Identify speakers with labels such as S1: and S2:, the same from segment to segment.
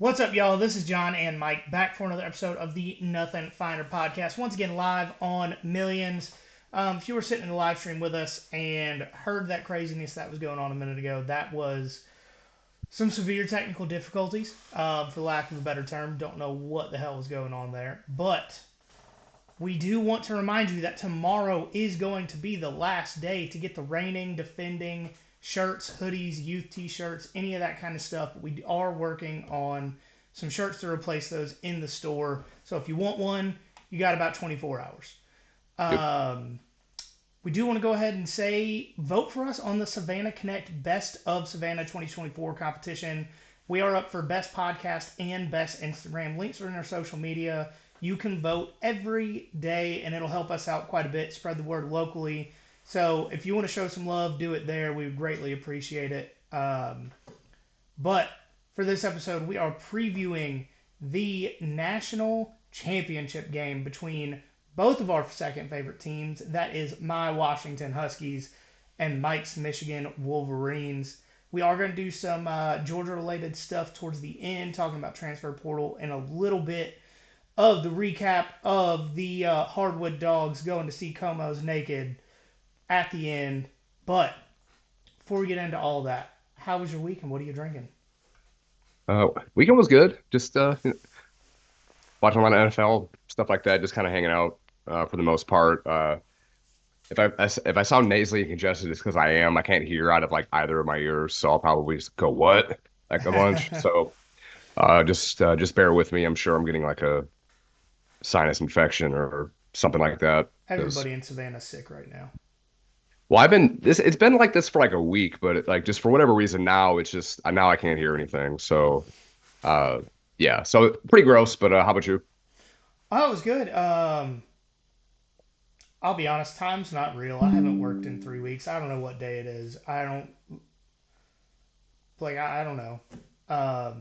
S1: What's up, y'all? This is John and Mike back for another episode of the Nothing Finer podcast. Once again, live on Millions. If you were sitting in the live stream with us and heard that craziness that was going on a minute ago, that was some severe technical difficulties, for lack of a better term. Don't know what the hell was going on there. But we do want to remind you that tomorrow is going to be the last day to get the reigning, defending shirts, hoodies, youth t-shirts, any of that kind of stuff. We are working on some shirts to replace those in the store. So if you want one, you got about 24 hours.
S2: Yep.
S1: We do want to go ahead and say, vote for us on the Savannah Connect Best of Savannah 2024 competition. We are up for Best Podcast and Best Instagram. Links are in our social media. You can vote every day, and it'll help us out quite a bit, spread the word locally. So if you want to show some love, do it there. We would greatly appreciate it. But for this episode, we are previewing the national championship game between both of our second favorite teams. That is my Washington Huskies and Mike's Michigan Wolverines. We are going to do some Georgia-related stuff towards the end, talking about transfer portal and a little bit of the recap of the Hardwood Dogs going to see Como's naked at the end. But before we get into all that, how was your week and what are you drinking?
S2: Weekend was good. Just watching a lot of NFL stuff like that. Just kind of hanging out for the most part. If I sound nasally and congested, it's because I am. I can't hear out of like either of my ears, so I'll probably just go what like a bunch. So just bear with me. I'm sure I'm getting like a sinus infection or something like that. Because
S1: Everybody in Savannah's sick right now.
S2: well, I've been this. It's been like this for like a week, but like just for whatever reason now it's just now I can't hear anything. So uh yeah, so pretty gross. But how about you?
S1: Oh, it was good. I'll be honest, time's not real. I haven't worked in 3 weeks. I don't know what day it is. I don't know. I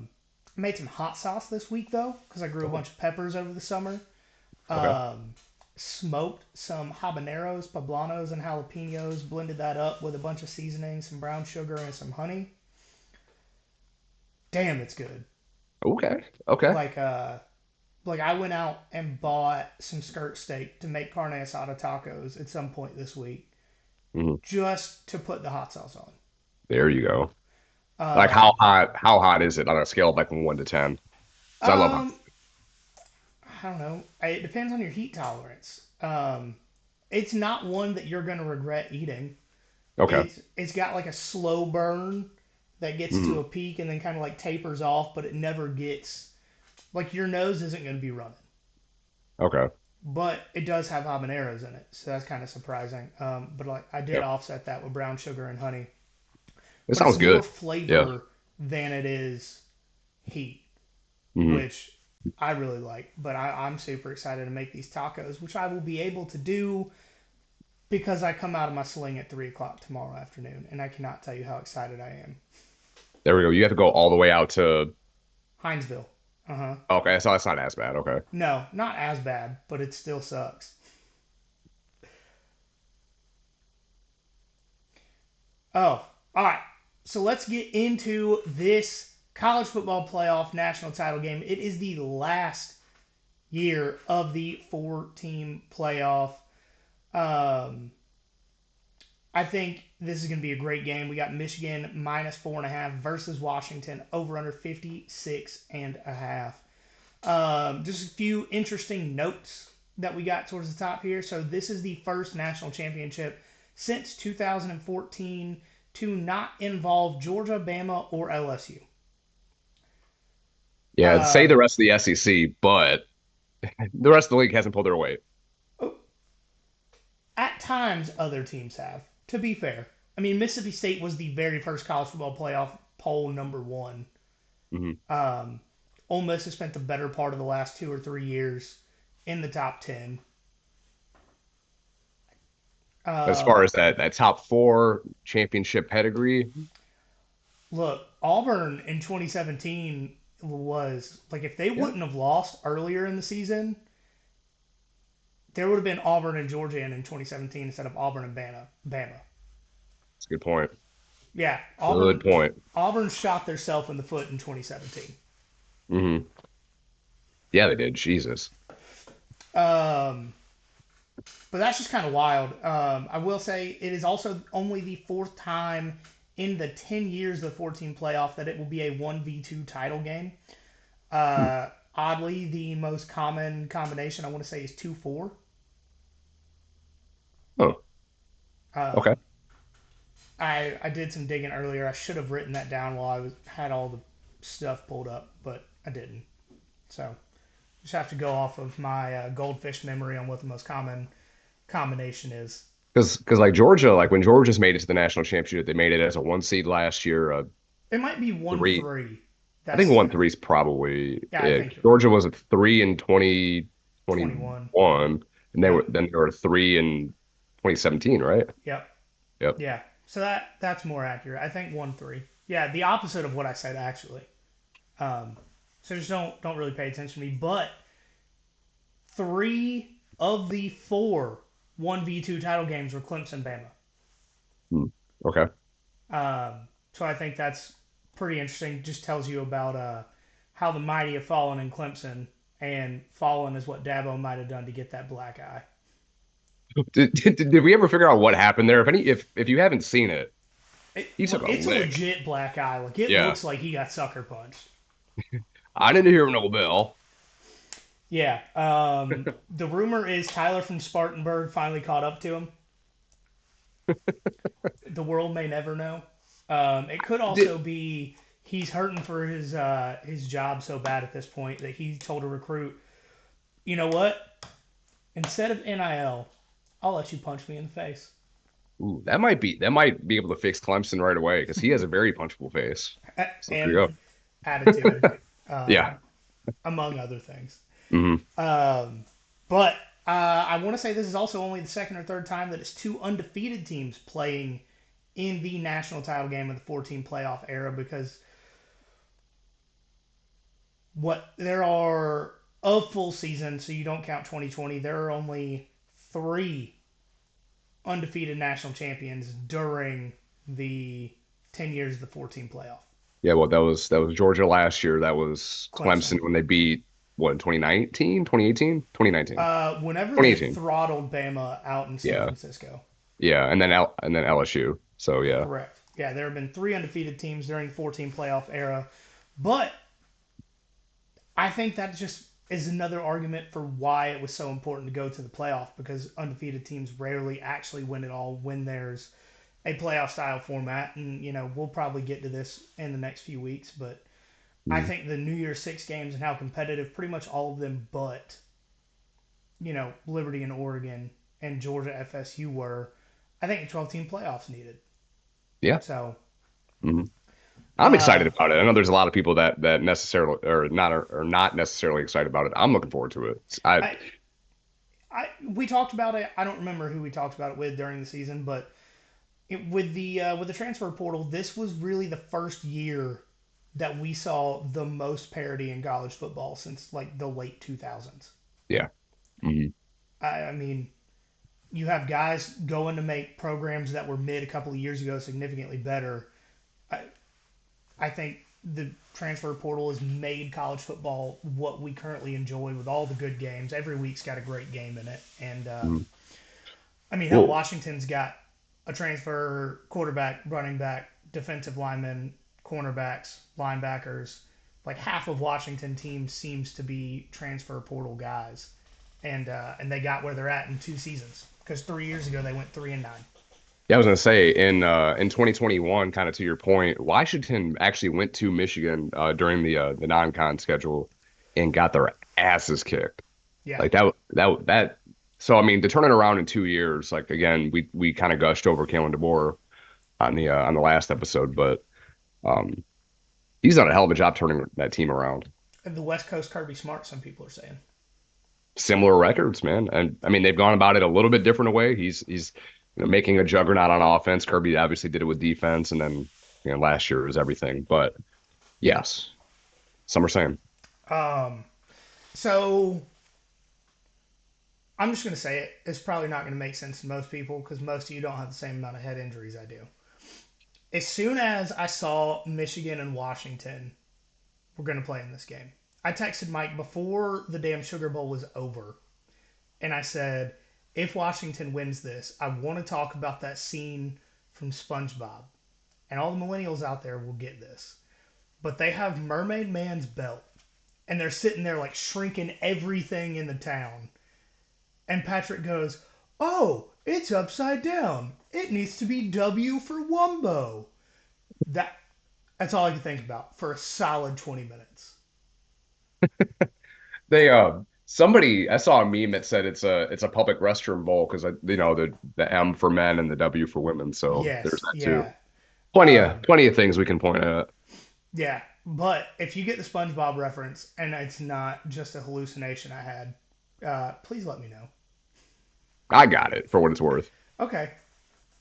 S1: made some hot sauce this week though, because I grew a
S2: Oh,
S1: bunch of peppers over the summer.
S2: okay.
S1: Um, Smoked some habaneros, poblanos, and jalapenos. Blended that up with a bunch of seasonings, some brown sugar, and some honey. Damn, it's good.
S2: Okay. Okay.
S1: Like I went out and bought some skirt steak to make carne asada tacos at some point this week,
S2: Mhm.
S1: just to put the hot sauce on.
S2: There you go. Like
S1: Um,
S2: how hot is it on a scale of like 1 to 10? Because I love hot.
S1: um, I don't know. It depends on your heat tolerance. It's not one that you're gonna regret eating.
S2: Okay.
S1: It's got like a slow burn that gets to
S2: Mhm.
S1: a peak and then kind of like tapers off, but it never gets like your nose isn't gonna be running.
S2: Okay.
S1: But it does have habaneros in it, so that's kind of surprising. But like I did
S2: Yep.
S1: offset that with brown sugar and honey.
S2: It
S1: But it's
S2: sounds
S1: more
S2: good. Yeah.
S1: flavor than it is heat,
S2: Hmm.
S1: which I really like. But I'm super excited to make these tacos, which I will be able to do because I come out of my sling at 3 o'clock tomorrow afternoon, and I cannot tell you how excited I am.
S2: There we go. You have to go all the way out to.
S1: Hinesville. Uh huh.
S2: Okay, so that's not as bad. Okay.
S1: No, not as bad, but it still sucks. Oh, all right. So let's get into this college football playoff national title game. It is the last year of the four-team playoff. Um, I think this is going to be a great game. We got Michigan minus 4.5 versus Washington over under 56.5. Just a few interesting notes that we got towards the top here. So this is the first national championship since 2014 to not involve Georgia, Bama, or LSU.
S2: Yeah. Say the
S1: Um,
S2: rest of the SEC, but the rest of the league hasn't pulled their weight.
S1: at times, other teams have. To be fair, I mean Mississippi State was the very first college football playoff poll number one.
S2: Hmm.
S1: Um, Ole Miss has spent the better part of the last 2 or 3 years in the top 10.
S2: As far
S1: Um,
S2: as that top four championship pedigree.
S1: Look, Auburn in 2017 was like if they
S2: Yeah.
S1: wouldn't have lost earlier in the season, there would have been Auburn and Georgia in 2017 instead of Auburn and Bama.
S2: That's a good point.
S1: Yeah,
S2: Good point.
S1: Auburn shot themselves in the foot in 2017.
S2: Hmm. Yeah, they did. Jesus.
S1: Um, but that's just kind of wild. I will say it is also only the fourth time in the 10 years of the 14 playoff that it will be a 1v2 title game.
S2: Hmm.
S1: Oddly, the most common combination I want to say is 2-4.
S2: Oh,
S1: Um,
S2: okay.
S1: I did some digging earlier. I should have written that down while had all the stuff pulled up, but I didn't. So just have to go off of my goldfish memory on what the most common combination is.
S2: Because like Georgia, like when Georgia's made it to the national championship, they made it as a one seed last year.
S1: It might be one
S2: Three,
S1: three.
S2: I think
S1: That's
S2: 1-3 is probably
S1: yeah, I
S2: it.
S1: think you're right.
S2: Georgia was a three in
S1: 21.
S2: 2021, and
S1: Yep.
S2: they were three in 2017, right?
S1: Yep.
S2: Yep.
S1: Yeah. So that's more accurate. I think 1-3. Yeah, the opposite of what I said actually. Um, so just don't really pay attention to me. But three of the four 1v2 title games were Clemson Bama.
S2: Hmm. Okay.
S1: So I think that's pretty interesting. Just tells you about how the mighty have fallen in Clemson, and fallen is what Dabo might have done to get that black eye.
S2: Did we ever figure out what happened there? If you haven't seen it, he took
S1: Look,
S2: a
S1: it's a
S2: lick.
S1: legit black eye. Like it
S2: Yeah.
S1: looks like he got sucker punched.
S2: I didn't hear no bell.
S1: Yeah. The rumor is Tyler from Spartanburg finally caught up to him. The world may never know. It could
S2: Did
S1: also be he's hurting for his job so bad at this point that he told a recruit, you know what? Instead of NIL, I'll let you punch me in the face.
S2: Ooh, that might be able to fix Clemson right away because he has a very punchable face. So there
S1: And
S2: you
S1: attitude,
S2: go. Yeah.
S1: among other things.
S2: Hmm.
S1: Um, but I want to say this is also only the second or third time that it's two undefeated teams playing in the national title game of the 14 playoff era because what there are of full season, so you don't count 2020, there are only three undefeated national champions during the 10 years of the 14 playoff.
S2: Yeah, well, that was Georgia last year. That was
S1: Clemson.
S2: Clemson when they beat what 2019, 2018, 2019,
S1: Whenever they
S2: 2018.
S1: throttled Bama out in San
S2: Yeah.
S1: Francisco.
S2: Yeah, and then LSU. So yeah.
S1: Correct. Yeah, there have been three undefeated teams during the 14 playoff era. But I think that just is another argument for why it was so important to go to the playoff because undefeated teams rarely actually win it all when there's a playoff style format. And, we'll probably get to this in the next few weeks. But I
S2: Mhm.
S1: think the New Year's Six games and how competitive pretty much all of them but, Liberty and Oregon and Georgia FSU were, I think a 12 team playoffs needed.
S2: Yeah.
S1: So,
S2: Hmm. I'm excited
S1: uh,
S2: about it. I know there's a lot of people that necessarily or not necessarily excited about it. I'm looking forward to it.
S1: I, we talked about it. I don't remember who we talked about it with during the season, but with the transfer portal, this was really the first year that we saw the most parity in college football since like the late 2000s.
S2: Yeah. Hmm.
S1: I mean, you have guys going to make programs that were mid a couple of years ago significantly better. I, I think the transfer portal has made college football what we currently enjoy with all the good games. Every week's got a great game in it, and
S2: Hmm.
S1: I mean, hell,
S2: Well,
S1: Washington's got a transfer quarterback, running back, defensive lineman, cornerbacks, linebackers. Like half of Washington teams seems to be transfer portal guys, and they got where they're at in 2 seasons because 3 years ago they went 3-9.
S2: yeah, I was gonna say in 2021, kind of to your point, Washington actually went to Michigan during the non-con schedule and got their asses kicked.
S1: Yeah,
S2: Like that. So I mean, to turn it around in 2 years, like again, we kind of gushed over Kalen DeBoer on the last episode, but um, he's done a hell of a job turning that team around.
S1: and the West Coast Kirby Smart, some people are saying.
S2: Similar records, man, and I mean they've gone about it a little bit different way. He's making a juggernaut on offense. Kirby obviously did it with defense, and then last year was everything. But yes, some are saying,
S1: Um, so I'm just going to say it. It's probably not going to make sense to most people because most of you don't have the same amount of head injuries I do. As soon as I saw Michigan and Washington were going to play in this game, I texted Mike before the damn Sugar Bowl was over, and I said, if Washington wins this, I want to talk about that scene from SpongeBob. And all the millennials out there will get this. But they have Mermaid Man's belt, and they're sitting there like shrinking everything in the town. And Patrick goes, "Oh, it's upside down. It needs to be W for Wumbo." That that's all I can think about for a solid 20 minutes.
S2: They somebody I saw a meme that said it's a public restroom bowl because the M for men and the W for women. So there's
S1: Yes,
S2: that too.
S1: yeah,
S2: Plenty of
S1: um,
S2: plenty of things we can point at.
S1: yeah. But if you get the SpongeBob reference and it's not just a hallucination I had, please let me know.
S2: I got it for what it's worth.
S1: Okay,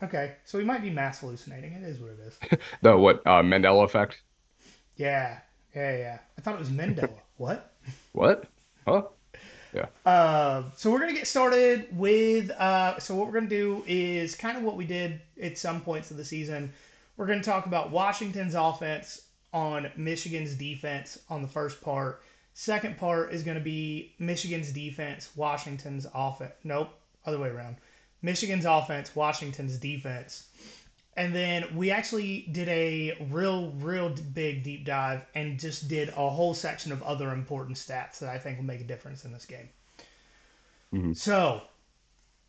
S1: okay. So we might be mass hallucinating. It is what it is.
S2: The what Mandela effect?
S1: Yeah, yeah, yeah. I thought it was Mandela. What?
S2: What? Huh? Yeah.
S1: So we're gonna get started with. So what we're gonna do is kind of what we did at some points of the season. We're gonna talk about Washington's offense on Michigan's defense on the first part. Second part is gonna be Michigan's defense, Washington's offense. Nope, other way around. Michigan's offense, Washington's defense. And then we actually did a real big deep dive and just did a whole section of other important stats that I think will make a difference in this game.
S2: Hmm.
S1: So,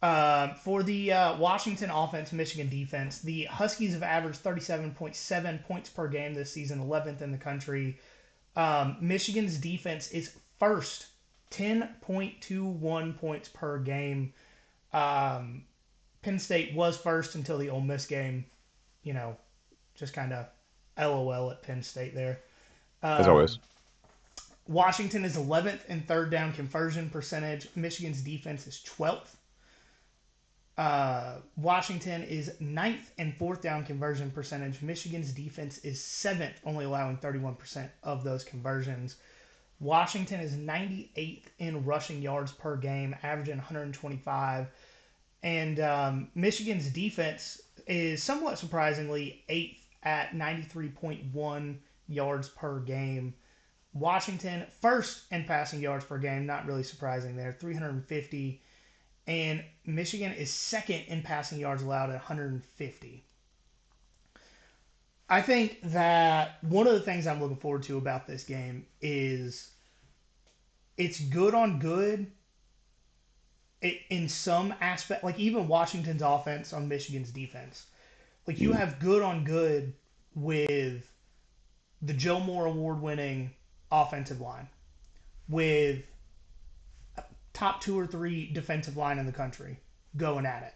S1: for the Washington offense, Michigan defense, the Huskies have averaged 37.7 points per game this season, 11th in the country. Michigan's defense is first, 10.21 points per game. Um, Penn State was first until the Ole Miss game. You know, just kind of LOL at Penn State there.
S2: As
S1: Um,
S2: always.
S1: Washington is 11th in third down conversion percentage. Michigan's defense is 12th. Washington is ninth in fourth down conversion percentage. Michigan's defense is seventh, only allowing 31% of those conversions. Washington is 98th in rushing yards per game, averaging 125. And Michigan's defense is somewhat surprisingly eighth at 93.1 yards per game. Washington first in passing yards per game, not really surprising there, 350. And Michigan is second in passing yards allowed at 150. I think that one of the things I'm looking forward to about this game is it's good on good in some aspect. Like even Washington's offense on Michigan's defense. Like you
S2: Mhm.
S1: have good on good with the Joe Moore award winning offensive line, with top two or three defensive line in the country going at it.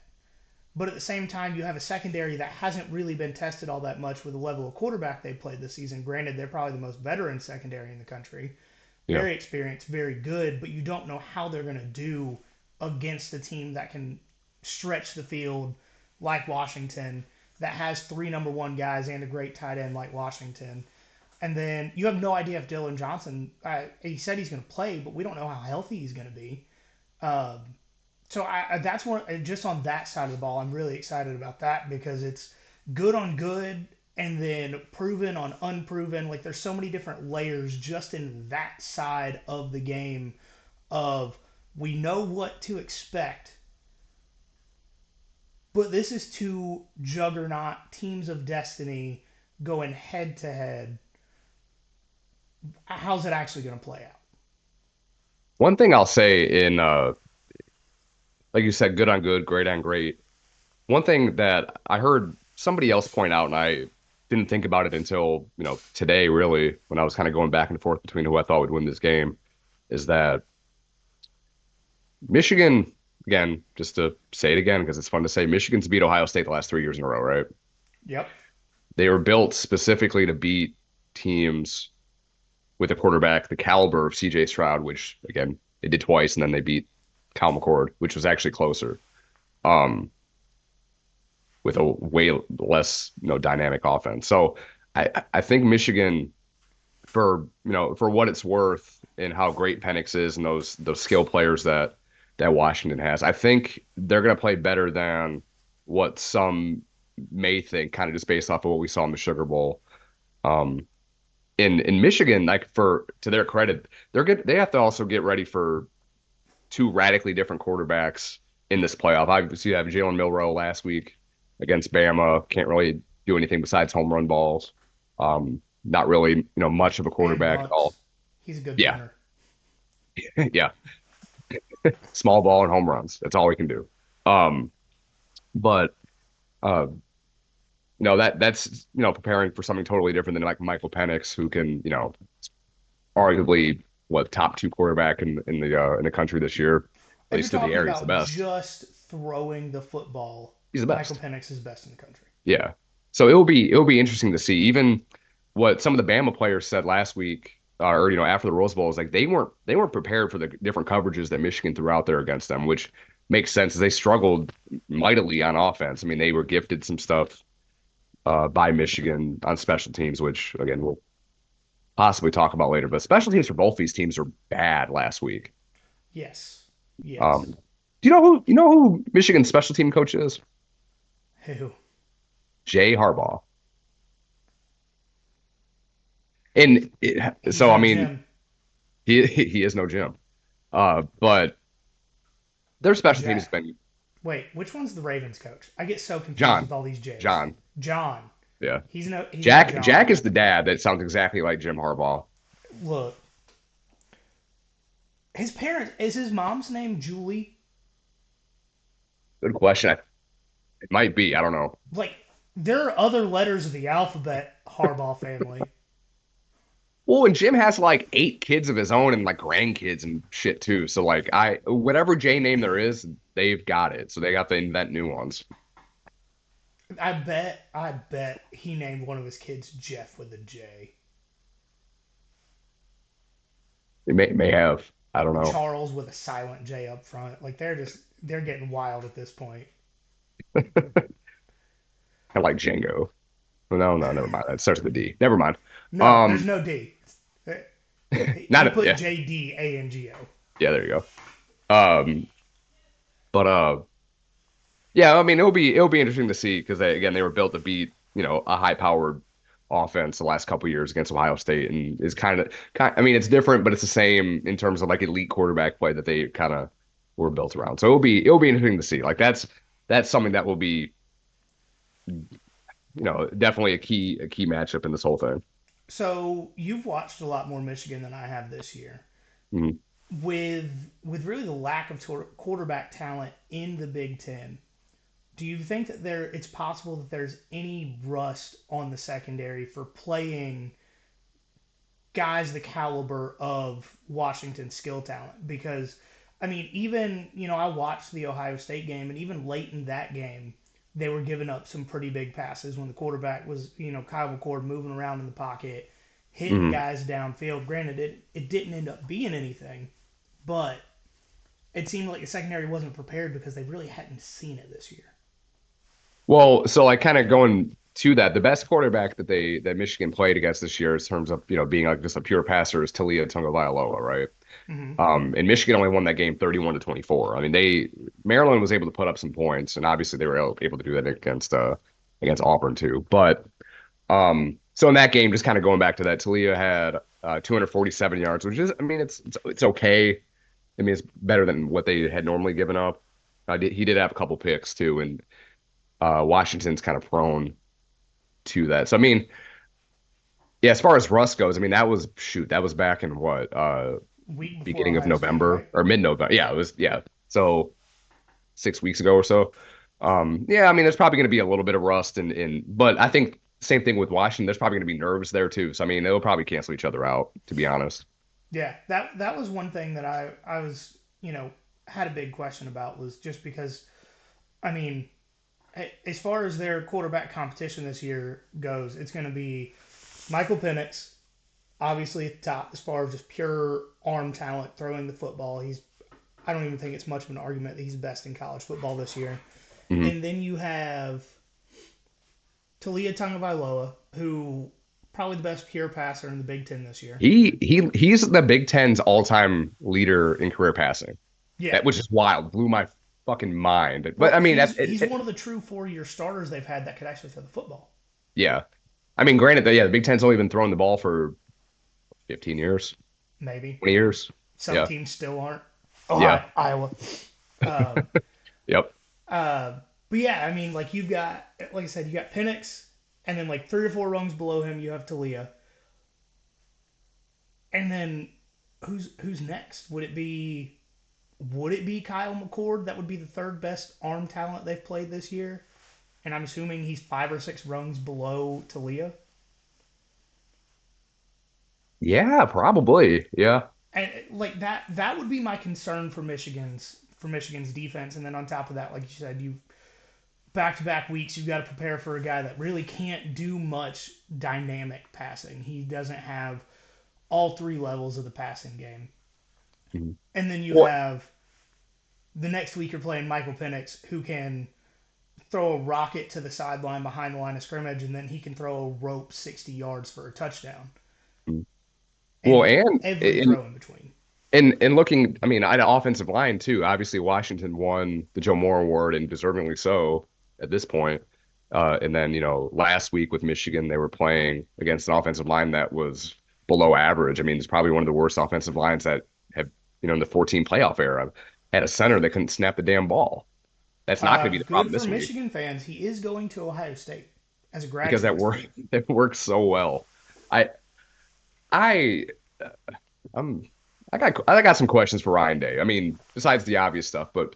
S1: But at the same time, you have a secondary that hasn't really been tested all that much with the level of quarterback they played this season. Granted, they're probably the most veteran secondary in the country.
S2: Yeah.
S1: Very experienced, very good, but you don't know how they're going to do against a team that can stretch the field like Washington, that has three number one guys and a great tight end like Washington. And then you have no idea if Dylan Johnson, he said he's going to play, but we don't know how healthy he's going to be. Um, so that's one just on that side of the ball. I'm really excited about that because it's good on good and then proven on unproven. Like there's so many different layers just in that side of the game of we know what to expect, but this is two juggernaut teams of destiny going head to head. How's it actually going to play out?
S2: One thing I'll say in like you said, good on good, great on great. One thing that I heard somebody else point out, and I didn't think about it until, today, really, when I was kind of going back and forth between who I thought would win this game, is that Michigan, again, just to say it again, because it's fun to say, Michigan's beat Ohio State the last 3 years in a row, right?
S1: Yep.
S2: They were built specifically to beat teams with a quarterback the caliber of CJ Stroud, which, again, they did twice, and then they beat Cal McCord, which was actually closer. Um, with a way less, dynamic offense. So I think Michigan, for what it's worth and how great Penix is and those skill players that Washington has, I think they're going to play better than what some may think, kind of just based off of what we saw in the Sugar Bowl. Um, in Michigan, like for to their credit, they have to also get ready for two radically different quarterbacks in this playoff. Obviously, you have Jalen Milroe last week against Bama. Can't really do anything besides home run balls. Not really, much of a
S1: And
S2: quarterback at all.
S1: bunts. He's a good
S2: Yeah,
S1: punter.
S2: yeah. Small ball and home runs. That's all we can do. Um, but uh, that's preparing for something totally different than like Michael Penix, who can arguably what top two quarterback in the country this year, at
S1: If you're
S2: least through the
S1: talking
S2: air, he's the
S1: about
S2: best.
S1: just throwing the football,
S2: He's the
S1: Michael
S2: best.
S1: Penix is best in the country.
S2: Yeah. So it'll be interesting to see even what some of the Bama players said last week or after the Rose Bowl is like they weren't prepared for the different coverages that Michigan threw out there against them, which makes sense as they struggled mightily on offense. I mean, they were gifted some stuff by Michigan on special teams, which again we'll possibly talk about later. But special teams for both these teams are bad last week.
S1: Yes. Yes.
S2: Do you know who Michigan's special team coach is?
S1: Who?
S2: Jay Harbaugh. And
S1: He's
S2: so I
S1: no
S2: mean
S1: Jim.
S2: he is no Jim. But their
S1: Or
S2: special teams has
S1: Jack.
S2: been
S1: Wait, which one's the Ravens coach? I get so confused
S2: John.
S1: with all these J's.
S2: John.
S1: John.
S2: Yeah.
S1: He's no
S2: Jack
S1: John.
S2: is the dad that sounds exactly like Jim Harbaugh.
S1: Look, his parents is his mom's name Julie?
S2: Good question. It might be. I don't know.
S1: Like there are other letters of the alphabet Harbaugh family.
S2: Well, and Jim has like 8 kids of his own and like grandkids and shit too. So like whatever J name there is, they've got it. So they got to invent new ones.
S1: I bet he named one of his kids Jeff with a J.
S2: They may have. I don't know.
S1: Charles with a silent J up front. Like they're getting wild at this point.
S2: I like Django. No, no, never mind. That starts with a D. Never mind.
S1: No, there's
S2: Um,
S1: no D. He
S2: not
S1: put
S2: yeah,
S1: JDANGO.
S2: yeah. There you go. But yeah. I mean, it'll be interesting to see because they were built to beat a high powered offense the last couple years against Ohio State and is kind. I mean, it's different, but it's the same in terms of like elite quarterback play that they kind of were built around. So it'll be interesting to see. Like that's something that will be definitely a key matchup in this whole thing.
S1: So you've watched a lot more Michigan than I have this year.
S2: Mhm.
S1: With with really the lack of quarterback talent in the Big Ten, do you think that it's possible that there's any rust on the secondary for playing guys the caliber of Washington's skill talent? Because I mean, even I watched the Ohio State game, and even late in that game, they were giving up some pretty big passes when the quarterback was Kyle McCord moving around in the pocket, hitting
S2: Mhm.
S1: guys downfield. Granted, it didn't end up being anything, but it seemed like the secondary wasn't prepared because they really hadn't seen it this year.
S2: Well, so like kind of going to that, the best quarterback that Michigan played against this year in terms of being like just a pure passer is Talia Tagovailoa, right?
S1: Mm-hmm.
S2: And Michigan only won that game 31-24. I mean, Maryland was able to put up some points, and obviously they were able to do that against Auburn too. But so in that game, just kind of going back to that, Talia had 247 yards, which is, I mean, it's okay. I mean, it's better than what they had normally given up. He did have a couple picks too, and Washington's kind of prone to that. So I mean, yeah, as far as Russ goes, I mean that was back in what
S1: Week before
S2: beginning of
S1: Ohio State,
S2: November
S1: right?
S2: or mid-November. Yeah, it was so 6 weeks ago or so. Yeah, I mean there's probably going to be a little bit of rust but I think same thing with Washington. There's probably going to be nerves there too. So I mean they'll probably cancel each other out. To be honest.
S1: Yeah, that was one thing that I was had a big question about was just because I mean as far as their quarterback competition this year goes, it's going to be Michael Penix, obviously at the top as far as just pure arm talent throwing the football. I don't even think it's much of an argument that he's best in college football this year.
S2: Mhm.
S1: And then you have Talia Tagovailoa, who probably the best pure passer in the Big Ten this year.
S2: He's the Big Ten's all-time leader in career passing.
S1: Yeah.
S2: That which is wild, blew my fucking mind. But
S1: Well,
S2: I mean
S1: he's one of the true 4 year starters they've had that could actually throw the football.
S2: yeah. I mean, granted that yeah, the Big Ten's only been throwing the ball for 15 years,
S1: maybe.
S2: 20 years.
S1: Some
S2: Yeah.
S1: teams still aren't.
S2: Yeah.
S1: Ohio, Iowa. Um,
S2: Yep.
S1: uh, but yeah, I mean, like you've got, like I said, you got Penix, and then like three or four rungs below him, you have Talia, and then who's next? Would it be Kyle McCord? That would be the third best arm talent they've played this year, and I'm assuming he's five or six rungs below Talia.
S2: Yeah, probably. Yeah.
S1: And like that would be my concern for Michigan's defense. And then on top of that, like you said, you back to back weeks, you've got to prepare for a guy that really can't do much dynamic passing. He doesn't have all three levels of the passing game.
S2: Mhm.
S1: And then you
S2: Well,
S1: have the next week you're playing Michael Penix, who can throw a rocket to the sideline behind the line of scrimmage, and then he can throw a rope 60 yards for a touchdown,
S2: well,
S1: and every throw in between.
S2: and looking, I mean, at an offensive line too. Obviously, Washington won the Joe Moore Award and deservingly so at this point. And then, last week with Michigan, they were playing against an offensive line that was below average. I mean, it's probably one of the worst offensive lines that have, in the 14 playoff era, had a center that couldn't snap the damn ball. That's not going to be the
S1: Good
S2: problem
S1: for
S2: this week
S1: Michigan fans. He is going to Ohio State as a
S2: because
S1: graduate
S2: that work
S1: student.
S2: it works so well. I I I'm I got some questions for Ryan Day. I mean, besides the obvious stuff, but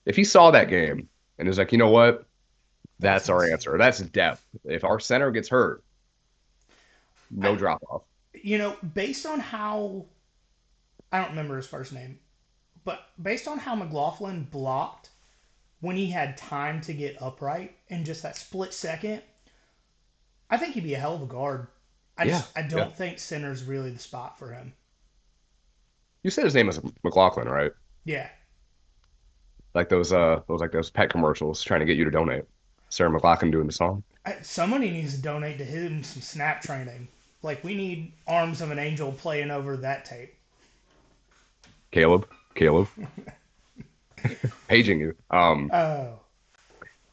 S2: if he saw that game and is like, you know what,
S1: That's
S2: that's our answer.
S1: insane.
S2: That's depth. If our center gets hurt,
S1: I,
S2: no drop off.
S1: based on how I don't remember his first name, but based on how McLaughlin blocked when he had time to get upright in just that split second, I think he'd be a hell of a guard.
S2: Yeah,
S1: I
S2: yeah.
S1: don't think center's really the spot for him.
S2: You said his name was McLaughlin, right?
S1: Yeah,
S2: Like those pet commercials trying to get you to donate. Sarah McLaughlin doing the song.
S1: somebody needs to donate to him some snap training. Like we need arms of an angel playing over that tape.
S2: Caleb, paging you.
S1: Oh,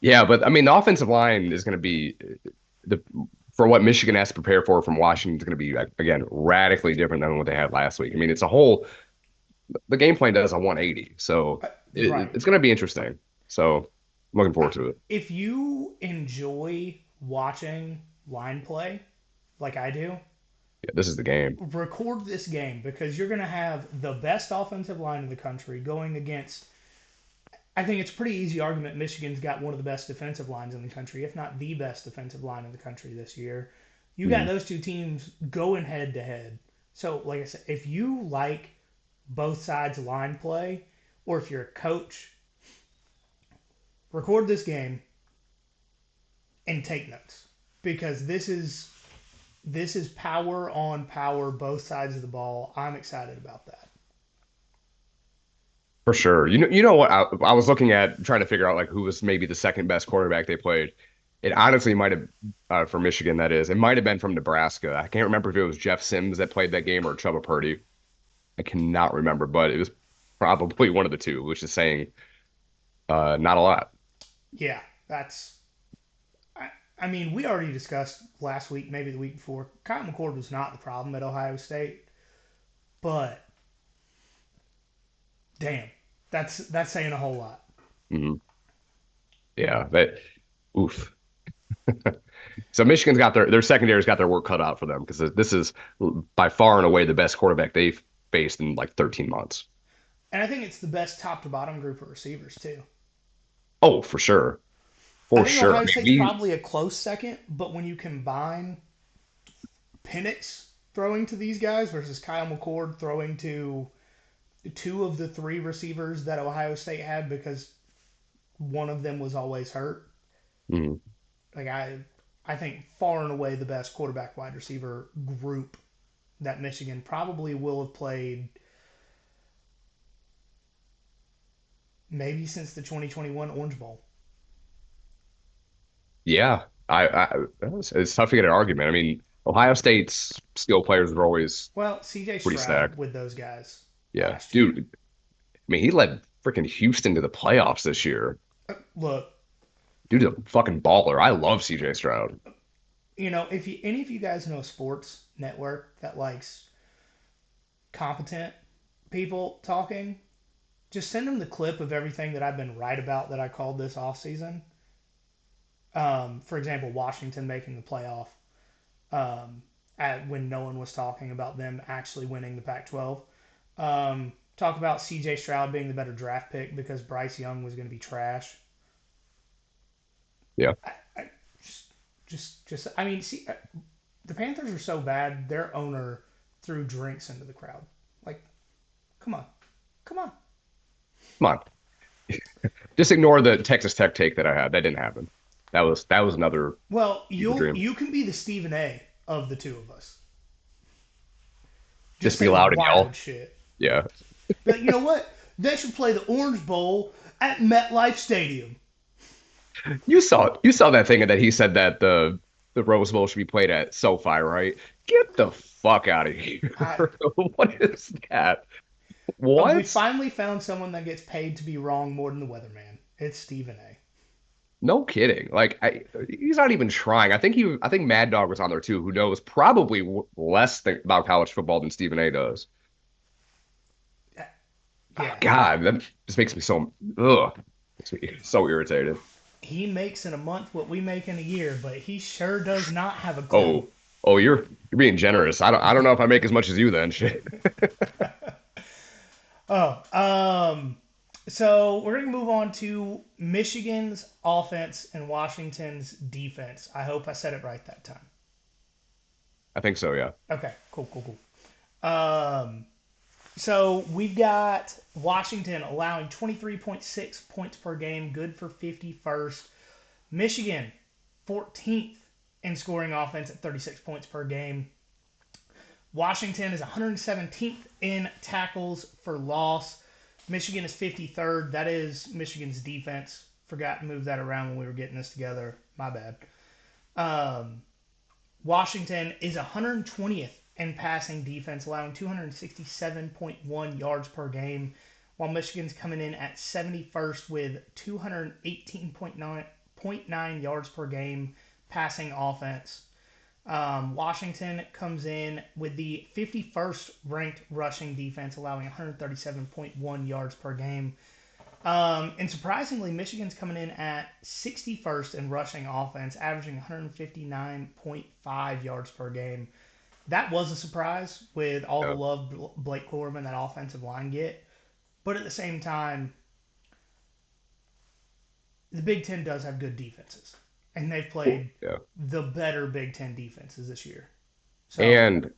S2: Yeah, but I mean, the offensive line is going to be the for what Michigan has to prepare for from Washington is going to be again radically different than what they had last week. I mean, it's a whole the game plan does a 180, so
S1: right.
S2: it's going to be interesting. So I'm looking forward to it.
S1: If you enjoy watching line play like I do,
S2: Yeah, this is the game.
S1: record this game because you're going to have the best offensive line in the country going against. I think it's a pretty easy argument. Michigan's got one of the best defensive lines in the country, if not the best defensive line in the country this year. You got
S2: Mhm.
S1: those two teams going head to head. So, like I said, if you like both sides line play, or if you're a coach, record this game and take notes because this is power on power, both sides of the ball. I'm excited about that.
S2: For sure. You know what? I was looking at trying to figure out like who was maybe the second best quarterback they played. It honestly might have for Michigan, that is. It might have been from Nebraska. I can't remember if it was Jeff Sims that played that game or Chuba Purdy. I cannot remember, but it was probably one of the two, which is saying not a lot.
S1: Yeah, that's. I, I mean, we already discussed last week, maybe the week before. Kyle McCord was not the problem at Ohio State, but damn, that's saying a whole lot.
S2: Mhm. Yeah, but oof. So Michigan's got their secondary's got their work cut out for them because this is by far and away the best quarterback they've faced in like 13 months.
S1: And I think it's the best top to bottom group of receivers too.
S2: Oh, for sure.
S1: I
S2: For
S1: think
S2: sure. I
S1: Ohio
S2: mean,
S1: State's probably a close second, but when you combine Penix throwing to these guys versus Kyle McCord throwing to two of the three receivers that Ohio State had because one of them was always hurt.
S2: mhm.
S1: Like I think far and away the best quarterback wide receiver group that Michigan probably will have played maybe since the 2021 Orange Bowl.
S2: Yeah, it's tough to get an argument. I mean, Ohio State's skill players were always
S1: Well, CJ
S2: pretty
S1: Stroud
S2: stacked.
S1: with those guys
S2: Yeah,
S1: last year.
S2: dude. I mean, he led freaking Houston to the playoffs this year.
S1: Look,
S2: Dude's a fucking baller. I love CJ Stroud.
S1: if any of you guys know a sports network that likes competent people talking, just send them the clip of everything that I've been right about that I called this off season. For example, Washington making the playoff um, when no one was talking about them actually winning the Pac-12. Talk about C.J. Stroud being the better draft pick because Bryce Young was going to be trash.
S2: Yeah,
S1: I, I I mean, see, the Panthers are so bad. Their owner threw drinks into the crowd. Like, come on, come on.
S2: come on. Just ignore the Texas Tech take that I had. That didn't happen. That was another
S1: Well,
S2: fever dream.
S1: you can be the Stephen A. of the two of us. Just
S2: Just be
S1: say
S2: loud and
S1: wild
S2: yell.
S1: shit.
S2: Yeah.
S1: Be like, you know what? They should play the Orange Bowl at MetLife Stadium.
S2: You saw that thing that he said that the Rose Bowl should be played at SoFi, right? Get the fuck out of here.
S1: I,
S2: What is that?
S1: we
S2: What?
S1: finally found someone that gets paid to be wrong more than the weatherman. It's Stephen A.
S2: No kidding. He's not even trying. I think Mad Dog was on there too, who knows probably less about college football than Stephen A does. Oh,
S1: Yeah,
S2: God, that just makes me so makes me so irritated.
S1: he makes in a month what we make in a year, but he sure does not have a clue.
S2: Oh, oh, you're being generous. I don't know if I make as much as you then. Shit.
S1: Oh, so we're going to move on to Michigan's offense and Washington's defense. I hope I said it right that time.
S2: I think so, yeah.
S1: Okay, cool, cool, cool. So we've got Washington allowing 23.6 points per game, good for 51st. Michigan, 14th in scoring offense at 36 points per game. Washington is 117th in tackles for loss. Michigan is 53rd. That is Michigan's defense. Forgot to move that around when we were getting this together. My bad. Um, Washington is 120th in passing defense, allowing 267.1 yards per game, while Michigan's coming in at 71st with 218.9 yards per game passing offense. Washington comes in with the 51st ranked rushing defense, allowing 137.1 yards per game. And surprisingly, Michigan's coming in at 61st in rushing offense, averaging 159.5 yards per game. That was a surprise with all the
S2: Yeah.
S1: love Blake Corum and that offensive line get. But at the same time, the Big Ten does have good defenses. And they've played
S2: Yeah.
S1: the better Big Ten defenses this year. So,
S2: And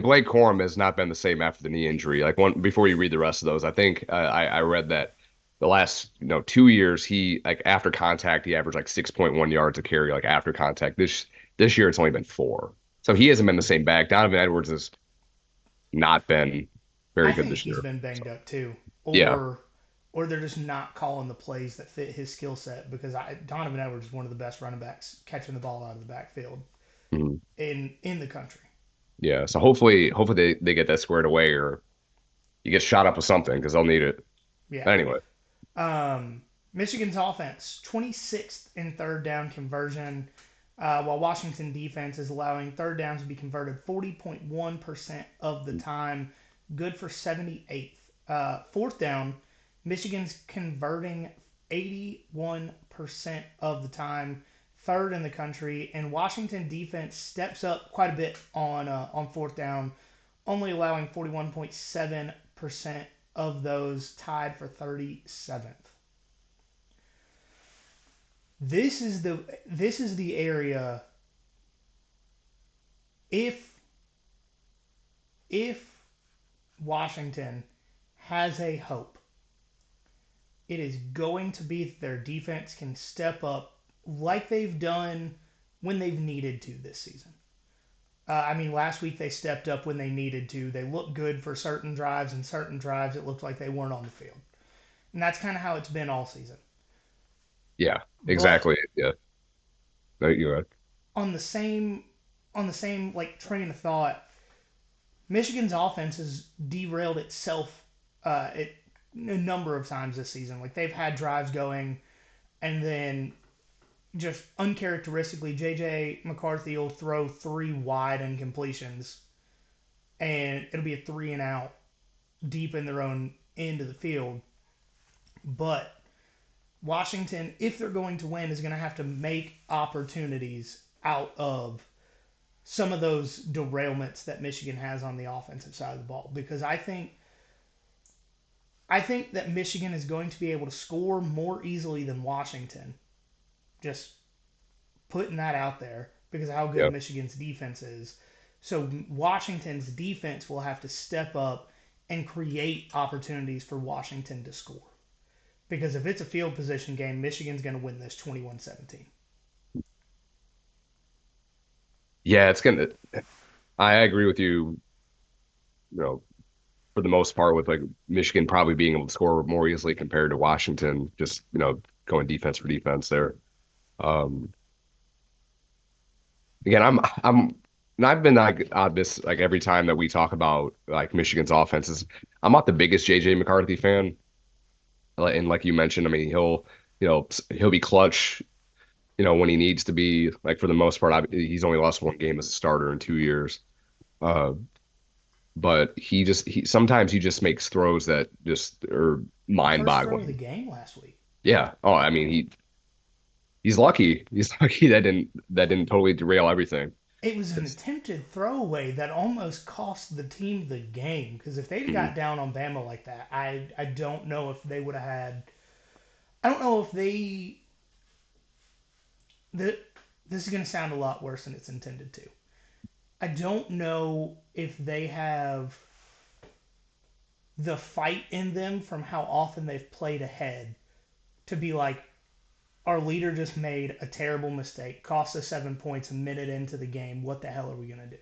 S2: Blake Corum has not been the same after the knee injury. Like one before you read the rest of those, I think I read that the last 2 years he like after contact he averaged like 6.1 yards a carry like after contact. This year it's only been four, so he hasn't been the same back. Donovan Edwards has not been
S1: I
S2: very good
S1: think
S2: this
S1: he's
S2: year.
S1: been banged
S2: So
S1: up too.
S2: yeah.
S1: Or they're just not calling the plays that fit his skill set because Donovan Edwards is one of the best running backs catching the ball out of the backfield
S2: Mhm.
S1: in the country.
S2: Yeah. So hopefully they get that squared away or he gets shot up with something because they'll need it.
S1: Yeah.
S2: But anyway,
S1: Michigan's offense, 26th in third down conversion, while Washington defense is allowing third downs to be converted 40.1% of the time, good for 78th. Fourth down, Michigan's converting 81% of the time, third in the country, and Washington defense steps up quite a bit on fourth down, only allowing 41.7% of those, tied for 37th. This is the area. If if Washington has a hope, it is going to be that their defense can step up like they've done when they've needed to this season. I mean, last week they stepped up when they needed to. They looked good for certain drives, and certain drives it looked like they weren't on the field. And that's kind of how it's been all season.
S2: yeah,
S1: But
S2: exactly. Yeah. No, you're right.
S1: on the same like train of thought, Michigan's offense has derailed itself it a number of times this season. Like they've had drives going, and then just uncharacteristically, JJ McCarthy will throw three wide incompletions, and it'll be a three and out deep in their own end of the field. But Washington, if they're going to win, is going to have to make opportunities out of some of those derailments that Michigan has on the offensive side of the ball. Because I think that Michigan is going to be able to score more easily than Washington. Just putting that out there because of how good
S2: Yeah.
S1: Michigan's defense is. So Washington's defense will have to step up and create opportunities for Washington to score. Because if it's a field position game, Michigan's going to win this 21-17.
S2: Yeah, it's gonna. I agree with you. You know, for the most part, with like Michigan probably being able to score more easily compared to Washington, just going defense for defense there. Um, Again, and I've been like on this like every time that we talk about like Michigan's offenses. I'm not the biggest JJ McCarthy fan, and like you mentioned, I mean he'll be clutch, when he needs to be. Like for the most part, he's only lost one game as a starter in 2 years. Uh, but he sometimes he just makes throws that just are
S1: First throw of the
S2: mind-boggling.
S1: game last week.
S2: Yeah. Oh, I mean he's lucky. He's lucky that didn't totally derail everything.
S1: It was an
S2: 'Cause-
S1: attempted throwaway that almost cost the team the game because if they'd
S2: Mhm.
S1: got down on Bama like that, I don't know if they would have had. I don't know if they. The, this is going to sound a lot worse than it's intended to. I don't know if they have the fight in them from how often they've played ahead to be like, our leader just made a terrible mistake, cost us 7 points a minute into the game. What the hell are we going to do?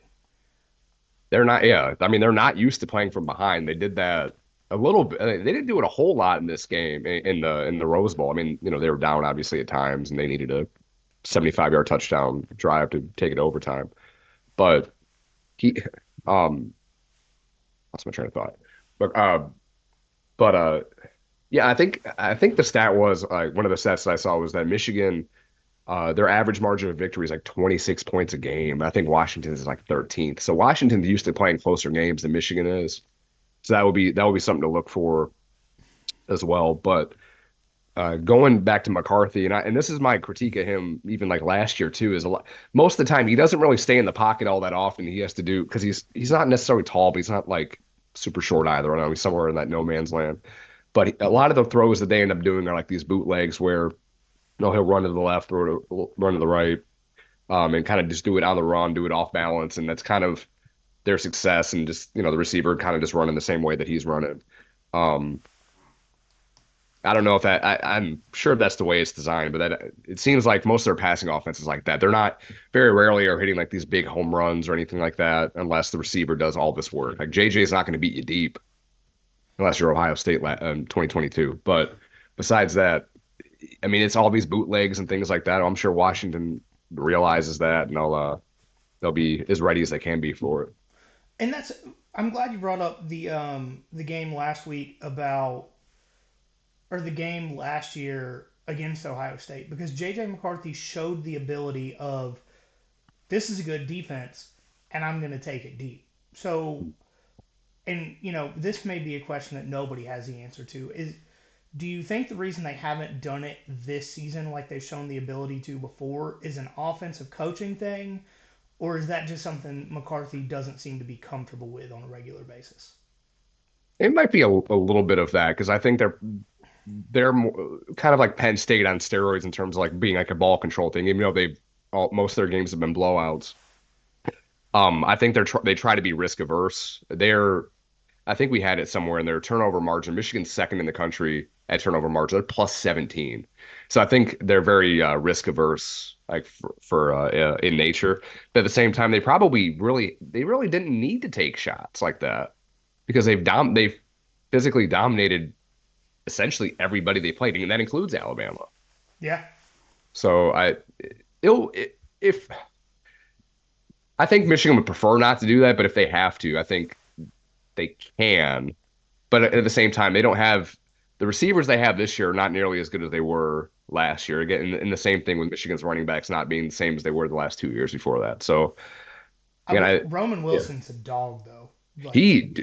S2: They're not, yeah. I mean, they're not used to playing from behind. They did that a little bit. They didn't do it a whole lot in this game in the Rose Bowl. I mean, they were down obviously at times, and they needed a 75-yard touchdown drive to take it to overtime. But he, lost my train of thought. But yeah, I think the stat was one of the stats that I saw was that Michigan, their average margin of victory is like 26 points a game. I think Washington is like 13th. So Washington's used to playing closer games than Michigan is. So that would be something to look for as well. But going back to McCarthy, and this is my critique of him, even like last year too, is a lot. Most of the time he doesn't really stay in the pocket all that often. He has to do because he's not necessarily tall, but he's not like super short either. I know he's somewhere in that no man's land. But a lot of the throws that they end up doing are like these bootlegs where he'll run to the left, run to the right, and kind of just do it on the run, do it off balance, and that's kind of their success. And just the receiver kind of just running the same way that he's running. Um, I don't know if I'm sure that's the way it's designed, but that it seems like most of their passing offenses like that. They're not very rarely are hitting like these big home runs or anything like that unless the receiver does all this work. Like JJ is not going to beat you deep unless you're Ohio State 2022. But besides that, I mean, it's all these bootlegs and things like that. I'm sure Washington realizes that, and they'll be as ready as they can be for it.
S1: And that's. I'm glad you brought up the game last week about or the game last year against Ohio State because JJ McCarthy showed the ability of this is a good defense and I'm going to take it deep. So, and this may be a question that nobody has the answer to is do you think the reason they haven't done it this season like they've shown the ability to before is an offensive coaching thing or is that just something McCarthy doesn't seem to be comfortable with on a regular basis?
S2: It might be a little bit of that because I think they're more, kind of like Penn State on steroids in terms of like being like a ball control thing. Even though most of their games have been blowouts. I think they try to be risk averse. I think we had it somewhere in their turnover margin. Michigan's second in the country at turnover margin. They're plus 17. So I think they're very risk averse, like in nature. But at the same time, they really didn't need to take shots like that because they've physically dominated essentially everybody they played, and that includes Alabama.
S1: Yeah.
S2: So it'll if I think Michigan would prefer not to do that, but if they have to, I think they can. But at the same time, they don't have. the receivers they have this year are not nearly as good as they were last year. Again, and the same thing with Michigan's running backs not being the same as they were the last 2 years before that. So again,
S1: Roman
S2: yeah,
S1: Wilson's a dog though. Like
S2: he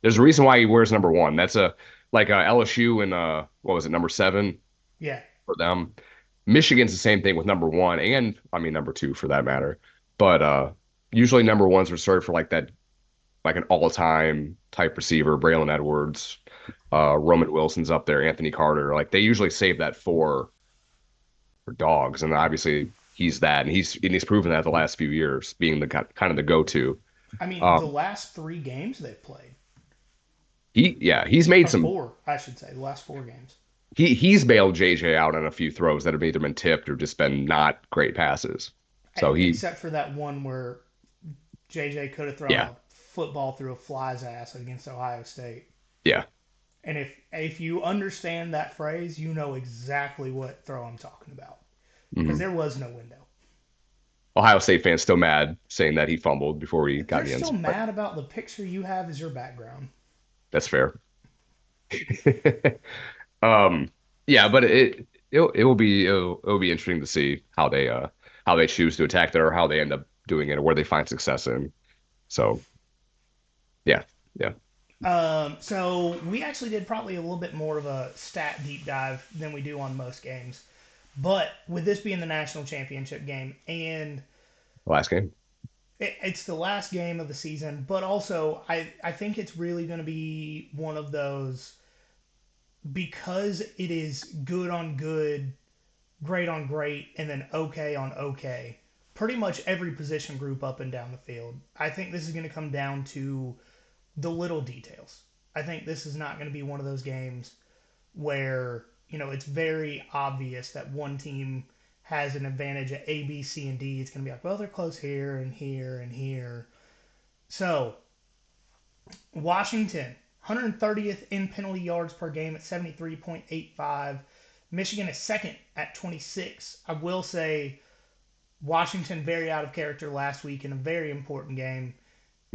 S2: there's a reason why he wears number one. That's a like LSU and what was it, number seven
S1: yeah,
S2: for them. Michigan's the same thing with number one, and I mean number two for that matter. But usually number one's reserved for like that, like an all-time type receiver. Braylon Edwards, Roman Wilson's up there, Anthony Carter. Like they usually save that for dogs, and obviously he's that, and he's proven that the last few years, being the kind of the go-to.
S1: I mean the
S2: Um,
S1: last 3 games they've played,
S2: he's made
S1: or
S2: some.
S1: 4, I should say, the last 4 games.
S2: He's bailed JJ out on a few throws that have either been tipped or just been not great passes. So
S1: Except for that one where JJ could have thrown
S2: yeah,
S1: a football through a fly's ass against Ohio State.
S2: yeah.
S1: And if you understand that phrase, you know exactly what throw I'm talking about because
S2: Mhm.
S1: there was no window.
S2: Ohio State fans still mad saying that he fumbled before he got
S1: They're
S2: in the end
S1: still
S2: zone, but
S1: mad about the picture you have as your background.
S2: that's fair. Um, yeah, but it'll be interesting to see how they choose to attack that or how they end up doing it or where they find success in. So yeah, yeah.
S1: So we actually did probably a little bit more of a stat deep dive than we do on most games. But with this being the national championship game, and
S2: Last game.
S1: it's the last game of the season, but also I think it's really going to be one of those because it is good on good, great on great, and then okay on okay. Pretty much every position group up and down the field. I think this is going to come down to the little details. I think this is not going to be one of those games where, it's very obvious that one team has an advantage at A, B, C, and D. It's going to be like, well, they're close here and here and here. So, Washington, 130th in penalty yards per game at 73.85. Michigan is second at 26. I will say Washington very out of character last week in a very important game.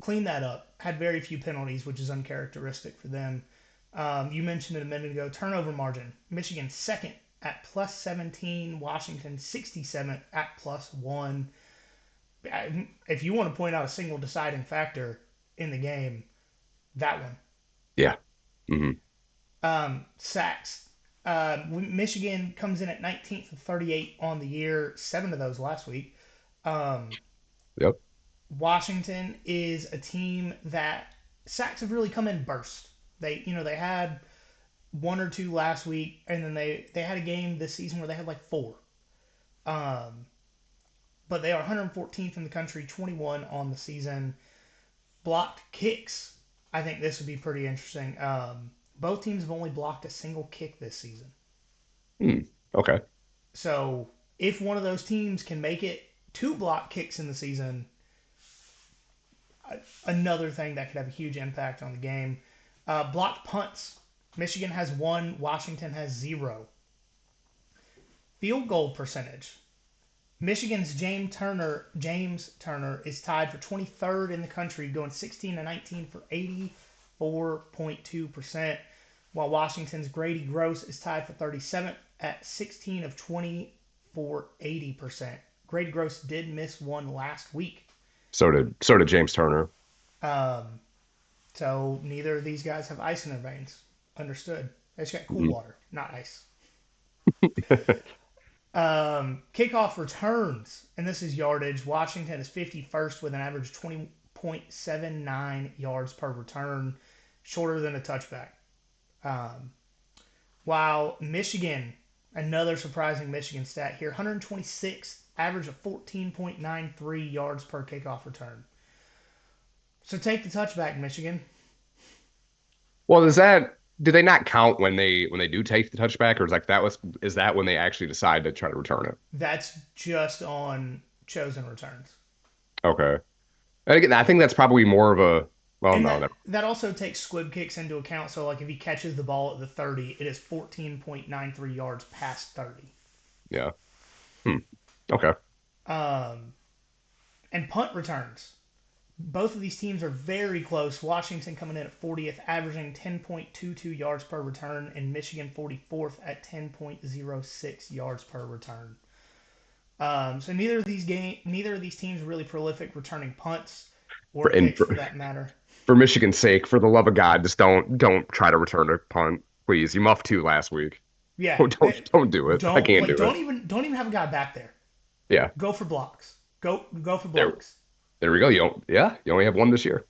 S1: Cleaned that up. Had very few penalties, which is uncharacteristic for them. You mentioned it a minute ago. Turnover margin. Michigan second at plus 17. Washington 67th at plus 1. If you want to point out a single deciding factor in the game, that one.
S2: Yeah. Hmm.
S1: Sacks. Michigan comes in at 19th of 38 on the year, 7 of those last week. Um,
S2: Yep.
S1: Washington is a team that sacks have really come in burst. They had one or two last week, and then they had a game this season where they had like 4. Um, but they are 114th in the country, 21 on the season. Blocked kicks. I think this would be pretty interesting. Both teams have only blocked a single kick this season.
S2: Hmm. Okay.
S1: So if one of those teams can make it 2 block kicks in the season, another thing that could have a huge impact on the game. Blocked punts. Michigan has 1. Washington has 0. Field goal percentage. Michigan's James Turner is tied for 23rd in the country, going 16 to 19 for 84.2%, while Washington's Grady Gross is tied for 37th at 16 of 20 for 80%. Grady Gross did miss one last week.
S2: So did James Turner.
S1: Um, so neither of these guys have ice in their veins. Understood. They just got cool
S2: Mhm.
S1: water, not ice. Kickoff returns, and this is yardage. Washington is 51st with an average 20.79 yards per return, shorter than a touchback. Um, while Michigan, another surprising Michigan stat here, 126th, average of 14.93 yards per kickoff return. So take the touchback, Michigan.
S2: Well, do they not count when they do take the touchback, or is that when they actually decide to try to return it?
S1: That's just on chosen returns.
S2: Okay. And again, I think that's probably more of a well,
S1: And
S2: no,
S1: that
S2: never.
S1: that also takes squib kicks into account. So like if he catches the ball at the 30, it is 14.93 yards past 30.
S2: Yeah. Hmm. Okay.
S1: Um, and punt returns. Both of these teams are very close. Washington coming in at 40th, averaging 10.22 yards per return, and Michigan 44th at 10.06 yards per return. So neither of these teams are really prolific returning punts or
S2: For, and
S1: kicks
S2: for,
S1: for that matter.
S2: for Michigan's sake, for the love of God, just don't try to return a punt, please. You muffed two last week.
S1: Yeah,
S2: Don't do it. I
S1: don't
S2: can't
S1: like
S2: do it.
S1: don't even have a guy back there.
S2: Yeah,
S1: Go for blocks. Go for
S2: there
S1: blocks.
S2: there we go. You only have one this year.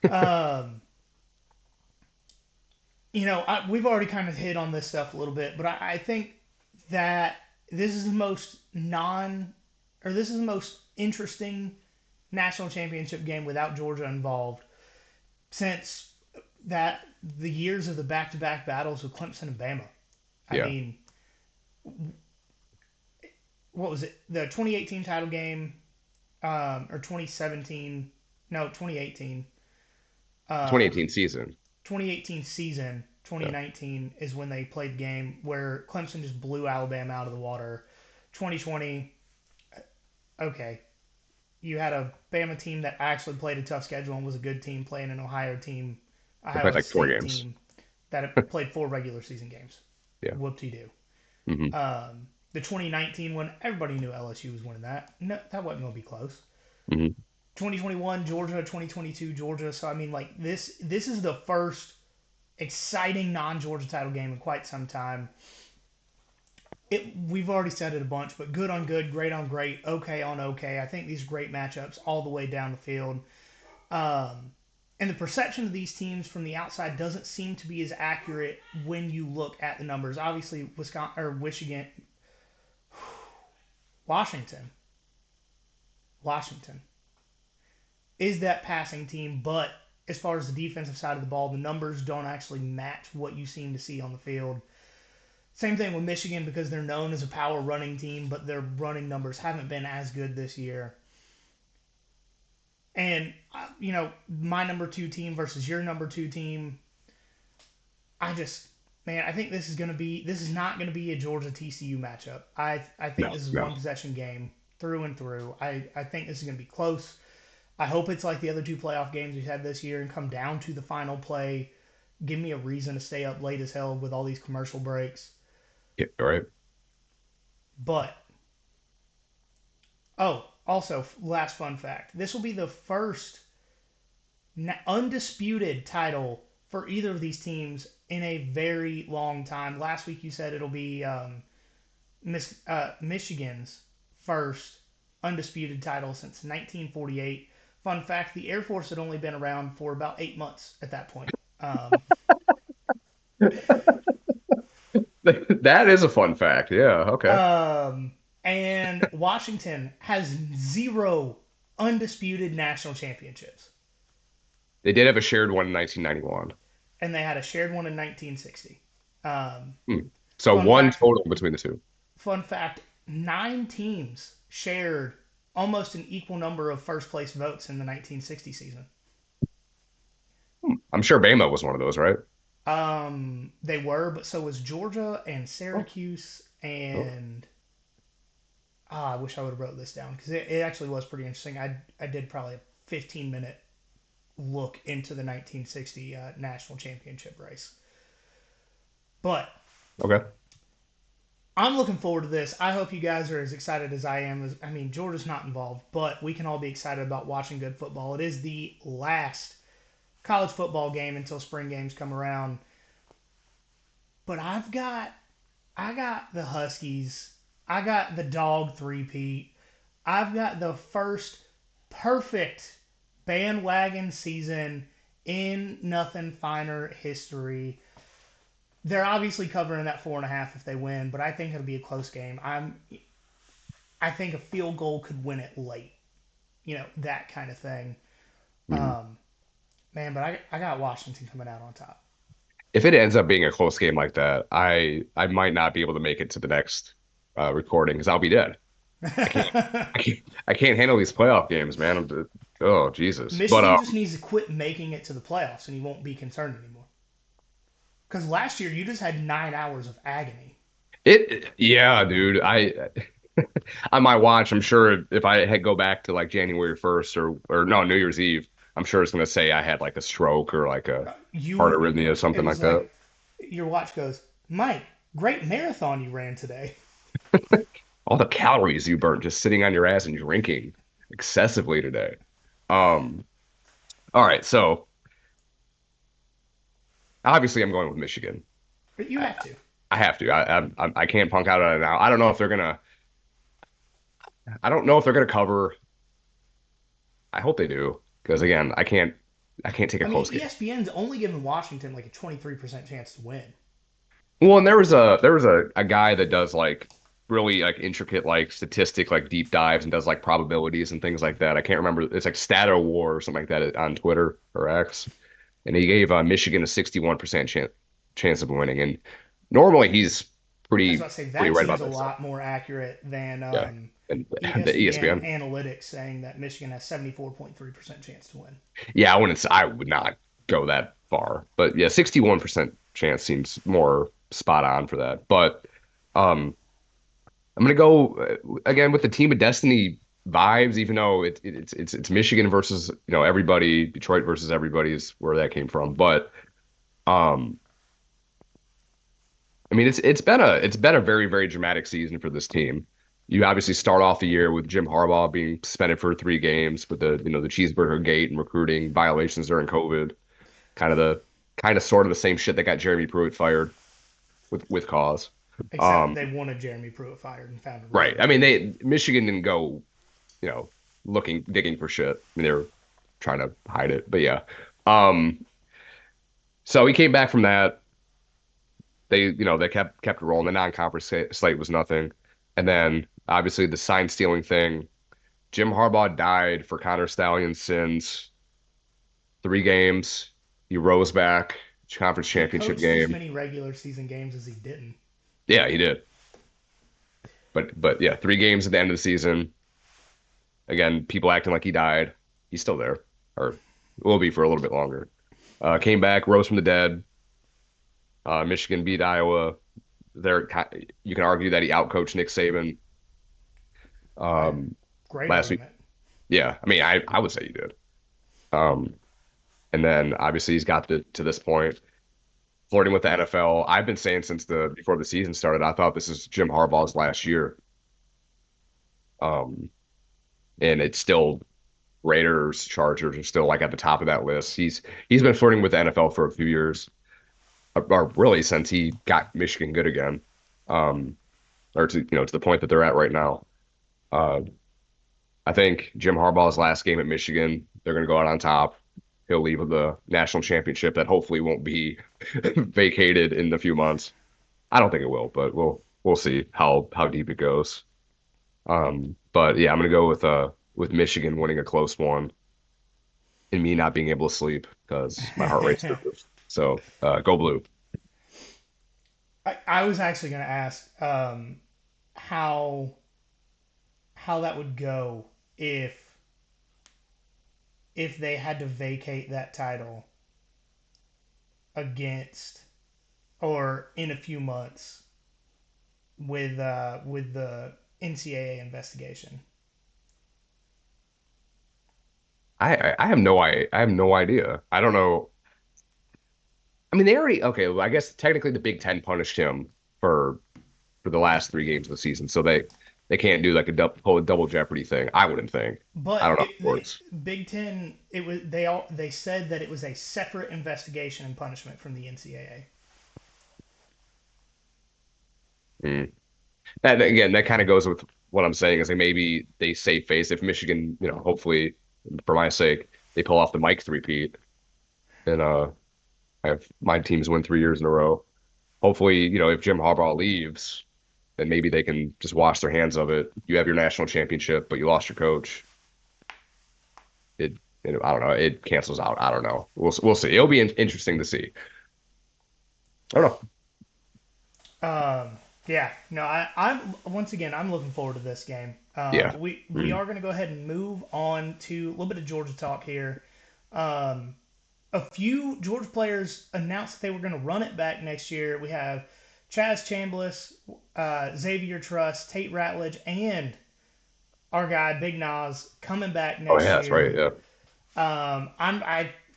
S1: Um, we've already kind of hit on this stuff a little bit, but I think that this is the most non, or this is the most interesting national championship game without Georgia involved since that the years of the back-to-back battles with Clemson and Bama. I
S2: Yeah,
S1: mean, what was it? The 2018 title game, or 2017? No, 2018. Um,
S2: 2018 season.
S1: 2018 season,
S2: Yeah,
S1: 2019 is when they played the game where Clemson just blew Alabama out of the water. 2020, okay, you had a Bama team that actually played a tough schedule and was a good team playing an
S2: they played
S1: Ohio
S2: like four
S1: State
S2: games.
S1: team that had played 4 regular season games.
S2: Yeah.
S1: Whoop-de-doo.
S2: Hmm.
S1: The 2019 one, everybody knew LSU was winning that. No, that wasn't going to be close.
S2: Hmm.
S1: 2021 Georgia, 2022 Georgia. So I mean, like this is the first exciting non-Georgia title game in quite some time. We've already said it a bunch, but good on good, great on great, okay on okay. I think these are great matchups all the way down the field. Um, and the perception of these teams from the outside doesn't seem to be as accurate when you look at the numbers. Obviously, Wisconsin or Michigan, Washington, Washington is that passing team, but as far as the defensive side of the ball, the numbers don't actually match what you seem to see on the field. Same thing with Michigan because they're known as a power running team, but their running numbers haven't been as good this year. And my number two team versus your number two team. I just, man, I think this is not gonna be a Georgia TCU matchup. I think
S2: No,
S1: this is
S2: no.
S1: one possession game through and through. I think this is gonna be close. I hope it's like the other two playoff games we've had this year and come down to the final play. Give me a reason to stay up late as hell with all these commercial breaks.
S2: Yeah, all right.
S1: But oh, also last fun fact: this will be the first undisputed title for either of these teams in a very long time. Last week you said it'll be Michigan's first undisputed title since 1948. Fun fact: the Air Force had only been around for about 8 months at that point.
S2: That is a fun fact. Yeah, okay.
S1: Um, and Washington has zero undisputed national championships,
S2: They did have a shared one in 1991.
S1: and they had a shared one in 1960. Um,
S2: Hmm. So
S1: fun
S2: one
S1: fact:
S2: total between the two.
S1: fun fact: 9 teams shared almost an equal number of first place votes in the 1960 season.
S2: I'm sure Bama was one of those, right?
S1: They were, but so was Georgia and
S2: Oh,
S1: Syracuse
S2: oh,
S1: and I wish I would have wrote this down because it actually was pretty interesting. I did probably a 15-minute look into the 1960 national championship race. But
S2: okay.
S1: I'm looking forward to this. I hope you guys are as excited as I am. I mean, Georgia's not involved, but we can all be excited about watching good football. It is the last college football game until spring games come around. But I got the Huskies. I got the dog three-peat. I've got the first perfect bandwagon season in nothing finer history. They're obviously covering that 4.5 if they win, but I think it'll be a close game. I think a field goal could win it late. That kind of thing.
S2: Mhm.
S1: Um, man, but I got Washington coming out on top.
S2: If it ends up being a close game like that, I might not be able to make it to the next recording because I'll be dead. I can't I can't handle these playoff games, man. Oh Jesus. But
S1: Michigan just needs to quit making it to the playoffs, and he won't be concerned anymore. Because last year you just had 9 hours of agony.
S2: yeah, dude. I On my watch, I'm sure if I had go back to like January 1st or no, New Year's Eve, I'm sure it's gonna say I had like a stroke or like a heart
S1: You,
S2: arrhythmia or
S1: it
S2: something
S1: was
S2: like
S1: like
S2: that.
S1: your watch goes, Mike, great marathon you ran today.
S2: All the calories you burnt just sitting on your ass and drinking excessively today. Um, all right, so obviously I'm going with Michigan.
S1: But you
S2: I,
S1: have to.
S2: I have to. I can't punk out on it now. I don't know if they're gonna. I don't know if they're gonna cover. I hope they do because again, I can't take a
S1: I mean,
S2: close game.
S1: ESPN's only giving Washington like a 23% chance to win.
S2: Well, and there was a guy that does like really like intricate like statistic like deep dives and does like probabilities and things like that. I can't remember. It's like Stato War or something like that on Twitter or X, and he gave Michigan a 61% chance of winning. And normally he's
S1: I was
S2: pretty
S1: about to say
S2: pretty
S1: that
S2: right
S1: seems
S2: about
S1: a
S2: that stuff.
S1: lot more accurate than
S2: Yeah, and the
S1: ESPN
S2: ESPN.
S1: analytics saying that Michigan has 74.3% chance to win.
S2: Yeah, I would not go that far, but yeah, 61% chance seems more spot on for that. But um, I'm gonna go again with the Team of Destiny vibes, even though it's Michigan versus everybody, Detroit versus everybody is where that came from. But um, I mean it's been a very very dramatic season for this team. You obviously start off the year with Jim Harbaugh being suspended for 3 games with the cheeseburger gate and recruiting violations during COVID, kind of the sort of the same shit that got Jeremy Pruitt fired with cause.
S1: Except
S2: Um,
S1: they wanted Jeremy Pruitt fired and found a
S2: right.
S1: reason
S2: I mean,
S1: to.
S2: Michigan didn't go you know, digging for shit. I mean, they were trying to hide it, but yeah. Um, so he came back from that. They kept rolling. The non-conference slate was nothing, and then obviously the sign stealing thing. Jim Harbaugh died for Connor Stalions' sins. 3 games. He rose back. Conference
S1: He
S2: championship
S1: coached as
S2: game.
S1: many regular season games as he didn't.
S2: Yeah, he did. But yeah, 3 games at the end of the season. Again, people acting like he died. He's still there, or will be for a little bit longer. Came back, rose from the dead. Michigan beat Iowa. There, you can argue that he outcoached Nick Saban
S1: I,
S2: um,
S1: great
S2: last week.
S1: argument.
S2: Yeah, I mean, I would say he did. Um, and then obviously he's got to this point, flirting with the NFL. I've been saying since the before the season started, I thought this is Jim Harbaugh's last year. Um, and it's still Raiders, Chargers are still like at the top of that list. He's been flirting with the NFL for a few years, or really since he got Michigan good again, um, or to the point that they're at right now. Uh, I think Jim Harbaugh's last game at Michigan, they're going to go out on top. He'll leave with a national championship that hopefully won't be vacated in a few months. I don't think it will, but we'll see how deep it goes. But yeah, I'm going to go with Michigan winning a close one and me not being able to sleep because my heart rate's through the roof. So go blue.
S1: I was actually going to ask how that would go if they had to vacate that title against or in a few months with the NCAA investigation.
S2: I have no idea. I don't know. I mean, they already okay. Well, I guess technically the Big Ten punished him for the last 3 games of the season, so they can't do like a double jeopardy thing. I wouldn't think. I
S1: But
S2: don't know how it
S1: the
S2: works.
S1: Big Ten, they said that it was a separate investigation and punishment from the NCAA.
S2: Mm. And again, that kind of goes with what I'm saying is like maybe they save face if Michigan, hopefully for my sake, they pull off the Mike three-peat and I have my teams win 3 years in a row. Hopefully, if Jim Harbaugh leaves, then maybe they can just wash their hands of it. You have your national championship, but you lost your coach. It, I don't know. It cancels out. I don't know. We'll see. It'll be interesting to see. I don't know.
S1: Yeah, no, I'm once again I'm looking forward to this game.
S2: Yeah.
S1: We
S2: Mm.
S1: are going to go ahead and move on to a little bit of Georgia talk here. A few Georgia players announced that they were going to run it back next year. We have Chaz Chambliss, Xavier Truss, Tate Ratledge, and our guy Big Nas coming back
S2: Oh yeah,
S1: next
S2: that's right.
S1: year.
S2: Yeah.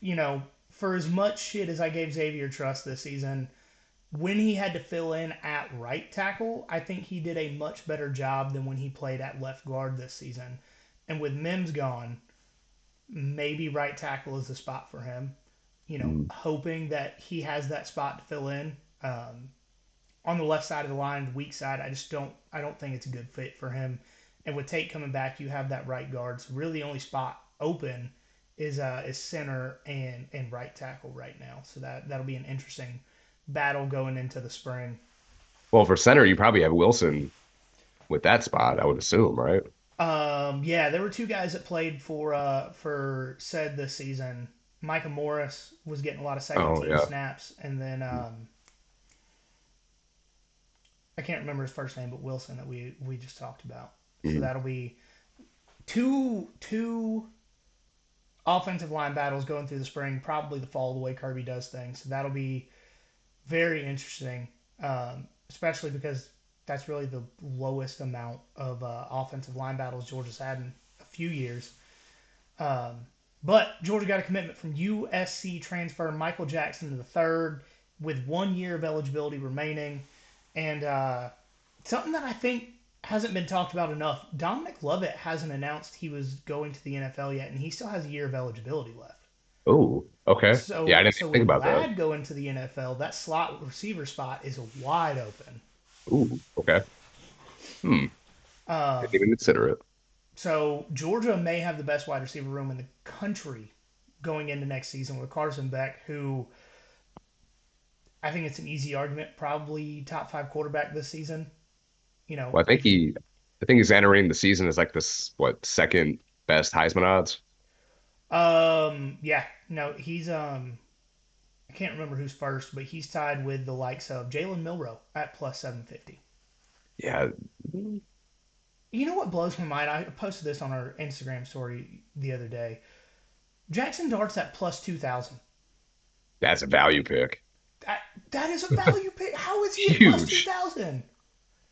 S1: You know, for as much shit as I gave Xavier Truss this season, when he had to fill in at right tackle, I think he did a much better job than when he played at left guard this season. And with Mims gone, maybe right tackle is the spot for him. You know,
S2: Mm.
S1: hoping that he has that spot to fill in. On the left side of the line, the weak side, I don't think it's a good fit for him. And with Tate coming back, you have that right guard. So really, the only spot open is center and right tackle right now. So that'll be an interesting battle going into the spring.
S2: Well, for center, you probably have Wilson with that spot, I would assume, right?
S1: Yeah, there were two guys that played for said this season. Micah Morris was getting a lot of second
S2: Oh
S1: team
S2: yeah.
S1: snaps, and then I can't remember his first name, but Wilson that we just talked about. So
S2: Mhm.
S1: that'll be two offensive line battles going through the spring, probably the fall the way Kirby does things. So that'll be very interesting, especially because that's really the lowest amount of offensive line battles Georgia's had in a few years. Um, but Georgia got a commitment from USC transfer Michael Jackson to the third with 1 year of eligibility remaining. And something that I think hasn't been talked about enough Dominic Lovett hasn't announced he was going to the NFL yet, and he still has a year of eligibility left.
S2: Oh, okay. Yeah, I
S1: So,
S2: didn't
S1: so
S2: even think
S1: with
S2: about that.
S1: Ladd going to the NFL, that slot receiver spot is wide open.
S2: Ooh, okay. Hmm. Didn't even consider it.
S1: So Georgia may have the best wide receiver room in the country going into next season with Carson Beck, who I think it's an easy argument, probably top five quarterback this season. You know,
S2: Well,
S1: if
S2: I think he's entering the season as like this, what, second best Heisman odds?
S1: yeah, no, he's I can't remember who's first, but he's tied with the likes of Jalen Milrow at plus 750.
S2: Yeah,
S1: You know what blows my mind? I posted this on our Instagram story the other day. Jackson Dart's at plus 2,000.
S2: that's a value pick.
S1: That that is a value pick. How is he at plus
S2: Huge.
S1: 2,000?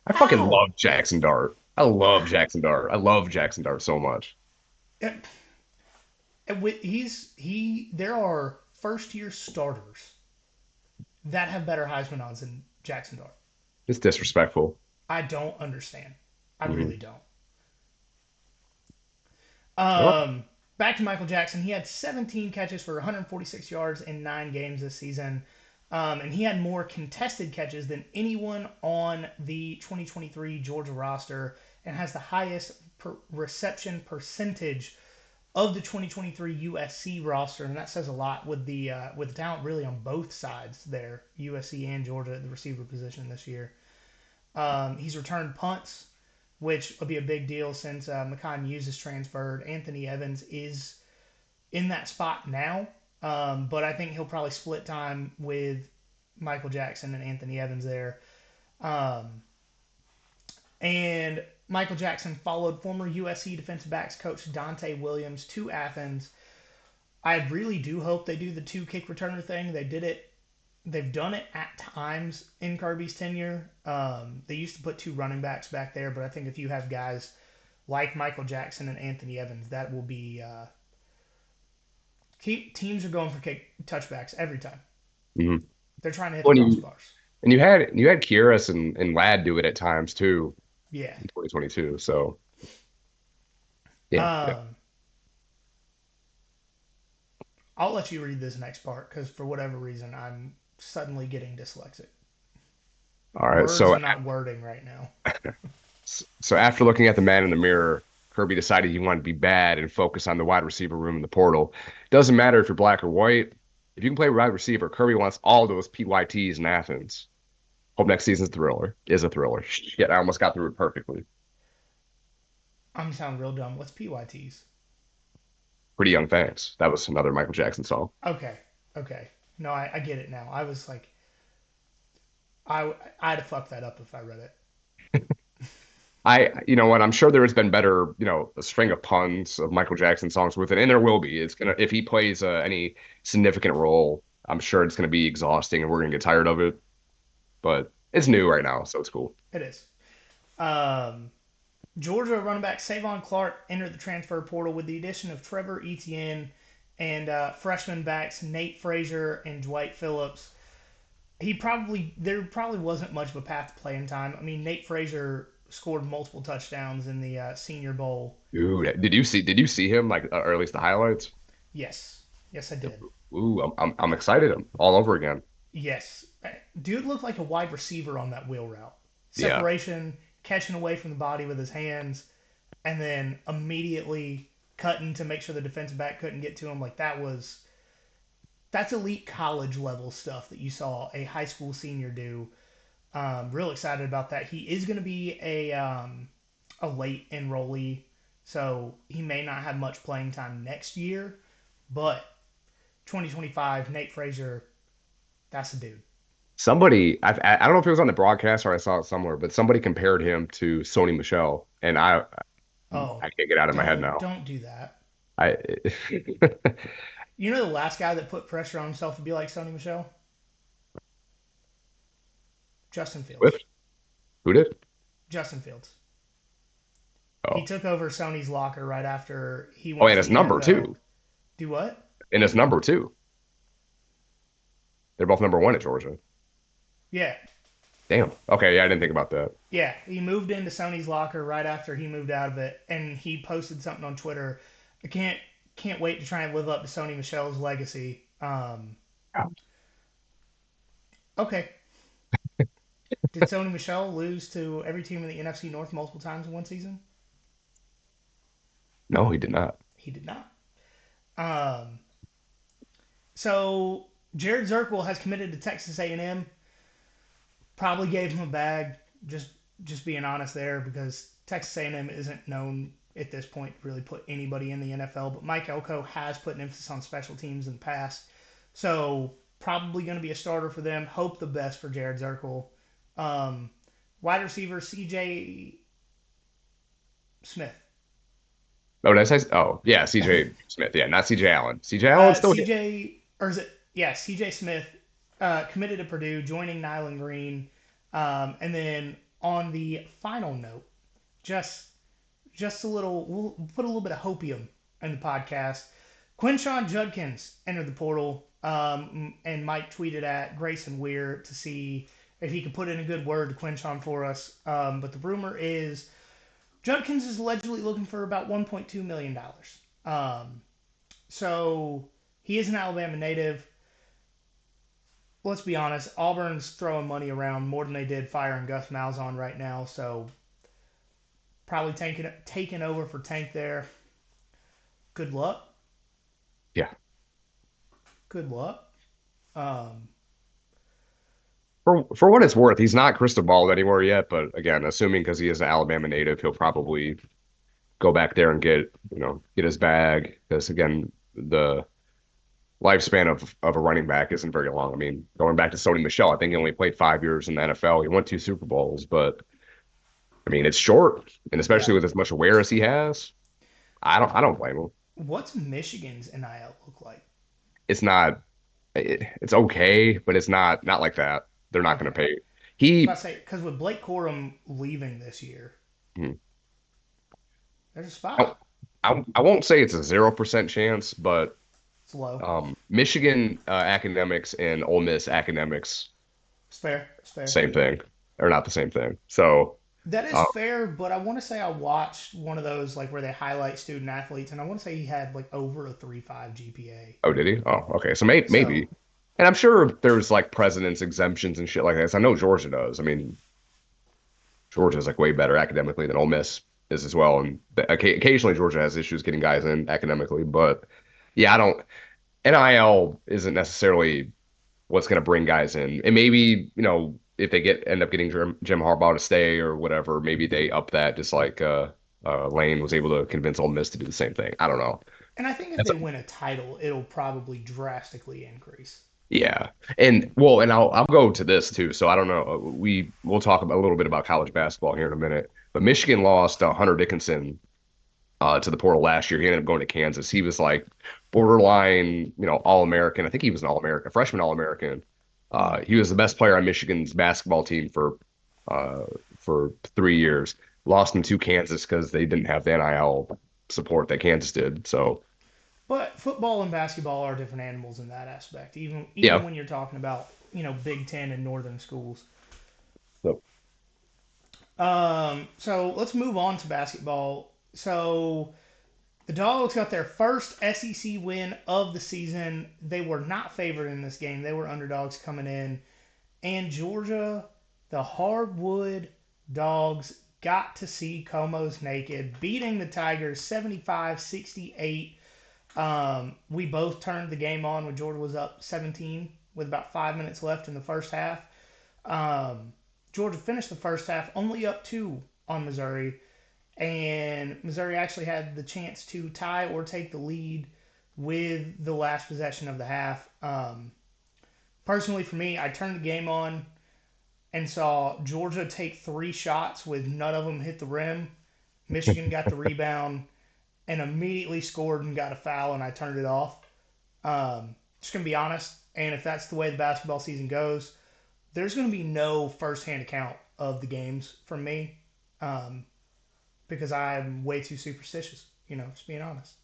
S2: I fucking
S1: How?
S2: love Jackson Dart. I love Jackson Dart. I love Jackson Dart so much.
S1: And with there are first year starters that have better Heisman odds than Jackson Dart.
S2: It's disrespectful.
S1: I don't understand. I
S2: Hmm.
S1: really don't.
S2: Well,
S1: Um, Back to Michael Jackson. He had 17 catches for 146 yards in 9 games this season. And he had more contested catches than anyone on the 2023 Georgia roster and has the highest reception percentage of the 2023 USC roster, and that says a lot with the talent really on both sides there, USC and Georgia at the receiver position this year. He's returned punts, which will be a big deal since Makai Muse is transferred. Anthony Evans is in that spot now, but I think he'll probably split time with Michael Jackson and Anthony Evans there. Um, and Michael Jackson followed former USC defensive backs coach Dante Williams to Athens. I really do hope they do the two kick returner thing. They did it. They've done it at times in Kirby's tenure. They used to put two running backs back there, but I think if you have guys like Michael Jackson and Anthony Evans, that will be teams are going for kick touchbacks every time.
S2: mhm.
S1: They're trying to hit the
S2: When you
S1: crossbars.
S2: you had Kyrus and Ladd do it at times too
S1: Yeah.
S2: in 2022. So yeah, yeah.
S1: Um, I'll let you read this next part because for whatever reason I'm suddenly getting dyslexic.
S2: All right.
S1: Words
S2: So
S1: are not wording right now.
S2: so after looking at the man in the mirror, Kirby decided he wanted to be bad and focus on the wide receiver room in the portal. Doesn't matter if you're black or white. If you can play wide receiver, Kirby wants all those PYTs in Athens. Hope next season's thriller is a thriller. Shit, I almost got through it perfectly.
S1: I'm sound real dumb. What's PYTs?
S2: Pretty Young Thanks. That was another Michael Jackson song.
S1: Okay, okay. No, I get it now. I was like, I'd have fucked that up if I read it.
S2: You know what? I'm sure there has been better, a string of puns of Michael Jackson songs with it, and there will be. It's gonna if he plays any significant role, I'm sure it's gonna be exhausting, and we're gonna get tired of it. But It's new right now, so it's cool.
S1: It is. Um, Georgia running back Savon Clark entered the transfer portal with the addition of Trevor Etienne and freshman backs Nate Frazier and Dwight Phillips. There probably wasn't much of a path to playing time. I mean, Nate Frazier scored multiple touchdowns in the Senior Bowl.
S2: Dude, did you see him like or at least the highlights?
S1: Yes, yes, I did.
S2: Ooh, I'm excited. I'm all over again.
S1: Yes, dude looked like a wide receiver on that wheel route.
S2: Yeah.
S1: Separation, catching away from the body with his hands, and then immediately cutting to make sure the defensive back couldn't get to him. Like that's elite college level stuff that you saw a high school senior do. Real excited about that. He is going to be a late enrollee, so he may not have much playing time next year. But 2025, Nate Frazier, that's the dude.
S2: I don't know if it was on the broadcast or I saw it somewhere, but somebody compared him to Sony Michelle, and
S1: Oh,
S2: I can't get out of my head now.
S1: don't do that.
S2: I
S1: You know the last guy that put pressure on himself to be like Sony Michelle? Justin Fields.
S2: Swift? Who did?
S1: Justin Fields. He
S2: Oh,
S1: took over Sony's locker right after he
S2: oh,
S1: went
S2: and
S1: to
S2: his
S1: the
S2: number
S1: NFL.
S2: two,
S1: Do what?
S2: and his number two. They're both number one at Georgia.
S1: Yeah,
S2: Damn. Okay, yeah, I didn't think about that.
S1: yeah. He moved into Sony's locker right after he moved out of it, and he posted something on Twitter. I can't wait to try and live up to Sony Michelle's legacy. Okay. Did Sony Michelle lose to every team in the NFC North multiple times in one season?
S2: No, he did not.
S1: He did not. Um, so Jared Zirkle has committed to Texas A&M. Probably gave him a bag. Just just being honest there, because Texas A&M isn't known at this point to really put anybody in the NFL. But Mike Elko has put an emphasis on special teams in the past, so probably going to be a starter for them. Hope the best for Jared Zirkle. Um, Wide receiver C.J. Smith.
S2: Oh, did I say? Oh, yeah, CJ Smith. Yeah, not CJ Allen. CJ Allen still here.
S1: CJ, or is it? Yeah, CJ Smith committed to Purdue, joining Nyland Green. And then on the final note, just just a little, we'll put a little bit of hopium in the podcast. Quinshawn Judkins entered the portal, and Mike tweeted at Grayson Weir to see if he could put in a good word to Quinshawn for us. But the rumor is Judkins is allegedly looking for about $1.2 million. So he is an Alabama native. Let's be honest, Auburn's throwing money around more than they did firing Gus Malzahn right now. So probably taking over for Tank there. Good luck.
S2: Yeah.
S1: Good luck. Um,
S2: For what it's worth, he's not crystal balled anywhere yet. But again, assuming because he is an Alabama native, he'll probably go back there and get his bag. Because again, the lifespan of a running back isn't very long. I mean, going back to Sony Michelle, I think he only played 5 years in the NFL. He won two Super Bowls, but I mean, it's short, and
S1: yeah.
S2: especially with as much awareness he has, I don't blame him.
S1: What's Michigan's NIL look like?
S2: It's not it's okay, but it's not like that. They're not going
S1: Okay.
S2: to pay.
S1: I was about
S2: He
S1: to say, because with Blake Corum leaving this year,
S2: hmm,
S1: there's a
S2: I,
S1: spot.
S2: I won't say it's a 0% chance, but
S1: It's low.
S2: Michigan academics and Ole Miss academics,
S1: It's fair. It's fair.
S2: same thing, or not the same thing. So,
S1: That is
S2: uh,
S1: fair, but I want to say I watched one of those like where they highlight student athletes, and I want to say he had like over a 3.5 GPA.
S2: oh, did he? Oh, okay. So
S1: So,
S2: maybe, and I'm sure there's like president's exemptions and shit like that. So I know Georgia does. I mean, Georgia's like way better academically than Ole Miss is as well, and occasionally Georgia has issues getting guys in academically, but yeah, I don't. NIL isn't necessarily what's going to bring guys in. And maybe, if they end up getting Jim Harbaugh to stay or whatever, maybe they up that just like Lane was able to convince Ole Miss to do the same thing. I don't know.
S1: and I think if
S2: That's
S1: they win a title, it'll probably drastically increase.
S2: yeah. And well, and I'll go to this too. So I don't know. We'll talk about a little bit about college basketball here in a minute. But Michigan lost Hunter Dickinson to the portal last year. He ended up going to Kansas. He was like borderline, All American. I think he was an All American, freshman All American. He was the best player on Michigan's basketball team uh, for 3 years. Lost him to Kansas because they didn't have the NIL support that Kansas did. So
S1: But football and basketball are different animals in that aspect. Even
S2: yeah.
S1: when you're talking about Big Ten and Northern schools.
S2: So
S1: So let's move on to basketball. So the Dogs got their first SEC win of the season. They were not favored in this game. They were underdogs coming in. And Georgia, the hardwood dogs, got to see Como's naked, beating the Tigers 75-68. We both turned the game on when Georgia was up 17 with about 5 minutes left in the first half. Um, Georgia finished the first half only up two on Missouri, and Missouri actually had the chance to tie or take the lead with the last possession of the half. Personally, for me, I turned the game on and saw Georgia take three shots with none of them hit the rim. Michigan got the rebound and immediately scored and got a foul, and I turned it off. Just gonna be honest, and if that's the way the basketball season goes, there's gonna be no firsthand account of the games from me, um, because I'm way too superstitious. Just being honest.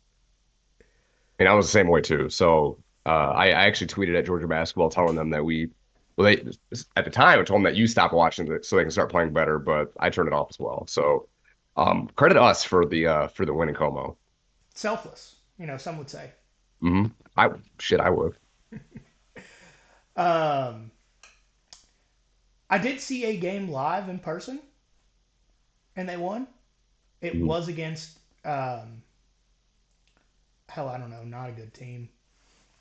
S2: and I was the same way too. So I actually tweeted at Georgia basketball telling them that well, they at the time I told them that you stop watching it so they can start playing better, but I turned it off as well. So credit us for the win in Como.
S1: Selfless, some would say.
S2: Hmm. I shit, I would.
S1: Um, I did see a game live in person, and they won. It
S2: Mhm.
S1: was against, hell, I don't know, not a good team.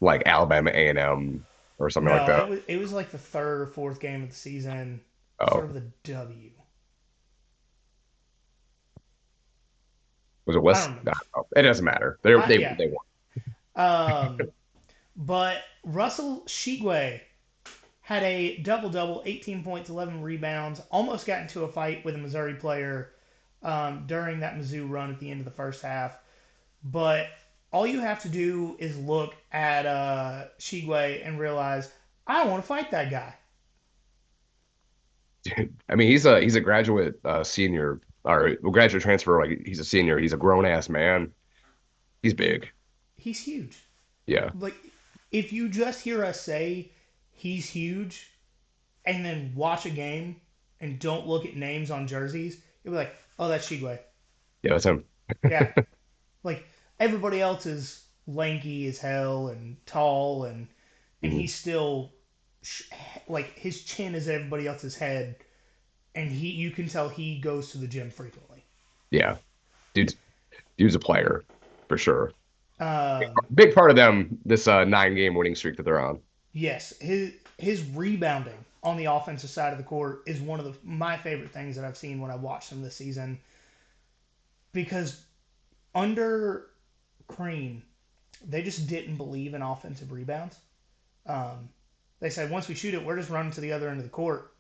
S2: Like Alabama A&M or something like
S1: No,
S2: that.
S1: it was like the third or fourth game of the season. Start
S2: Oh,
S1: with a W.
S2: was it
S1: I don't
S2: West?
S1: remember.
S2: No, it doesn't matter. They
S1: Yeah.
S2: they won.
S1: But Russell Shigwe had a double double, 18 points, 11 rebounds. Almost got into a fight with a Missouri player during that Mizzou run at the end of the first half. But all you have to do is look at Shigwe and realize I don't want to fight that guy.
S2: I mean, he's a graduate senior or graduate transfer. Like he's a senior. He's a grown ass man. He's big.
S1: He's huge.
S2: Yeah.
S1: Like, if you just hear us say he's huge and then watch a game and don't look at names on jerseys, you'll be like, oh, that's Shigwe.
S2: Yeah, that's him.
S1: Yeah. Like, everybody else is lanky as hell and tall, and
S2: Mhm.
S1: he's still, like, his chin is everybody else's head, and you can tell he goes to the gym frequently.
S2: Yeah. Dude's a player for sure.
S1: Um,
S2: Big part of them, this 9 game winning streak that they're on.
S1: yes, his rebounding on the offensive side of the court is one of my favorite things that I've seen when I watched him this season, because under Crean, they just didn't believe in offensive rebounds. Um, they said once we shoot it, we're just running to the other end of the court.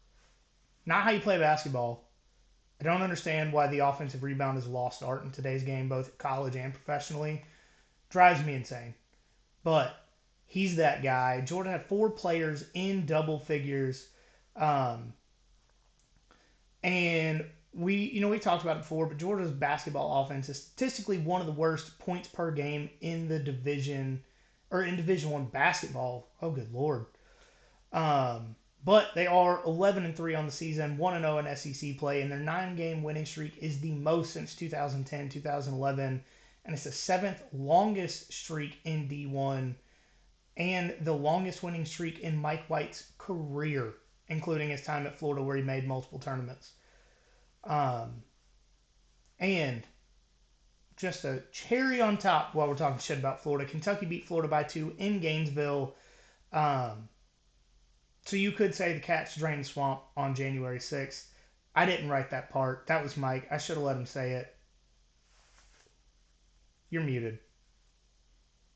S1: Not how you play basketball. I don't understand why the offensive rebound is a lost art in today's game, both at college and professionally. Drives me insane. But he's that guy. Jordan had four players in double figures. Um, and we talked about it before, but Georgia's basketball offense is statistically one of the worst points per game in the division, or in Division One basketball. Oh, good lord! Um, but they are 11-3 on the season, 1-0 in SEC play, and their 9-game winning streak is the most since 2010, 2011, and it's the seventh longest streak in D1 and the longest winning streak in Mike White's career, including his time at Florida where he made multiple tournaments. Um, and just a cherry on top while we're talking shit about Florida, Kentucky beat Florida by two in Gainesville. Um, so you could say the Cats drained the swamp on January 6th. I didn't write that part. That was Mike. I should have let him say it. You're muted.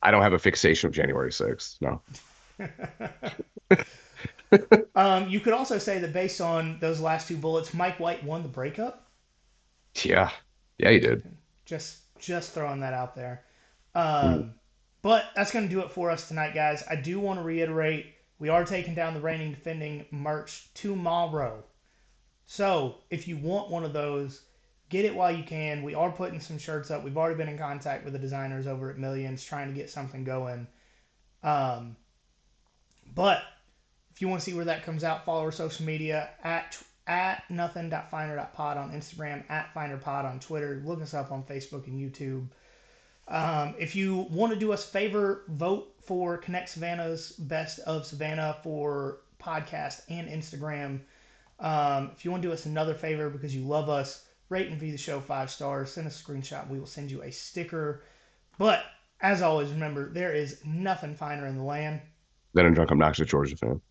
S2: I don't have a fixation of January 6th. No.
S1: You could also say that based on those last two bullets, Mike White won the breakup.
S2: Yeah. Yeah, he did.
S1: Just throwing that out there.
S2: Mhm.
S1: Um, but that's going to do it for us tonight, guys. I do want to reiterate We are taking down the reigning defending merch tomorrow. So if you want one of those, get it while you can. We are putting some shirts up. We've already been in contact with the designers over at Millions trying to get something going. Um, but if you want to see where that comes out, follow our social media at nothing.finder.pod on Instagram, at finderpod on Twitter. Look us up on Facebook and YouTube. If you want to do us a favor, vote for Connect Savannah's Best of Savannah for podcast and Instagram. If you want to do us another favor because you love us, rate and review the show 5 stars. Send us a screenshot. We will send you a sticker. But as always, remember, there is nothing finer in the land
S2: Then a drunk obnoxious Georgia fan.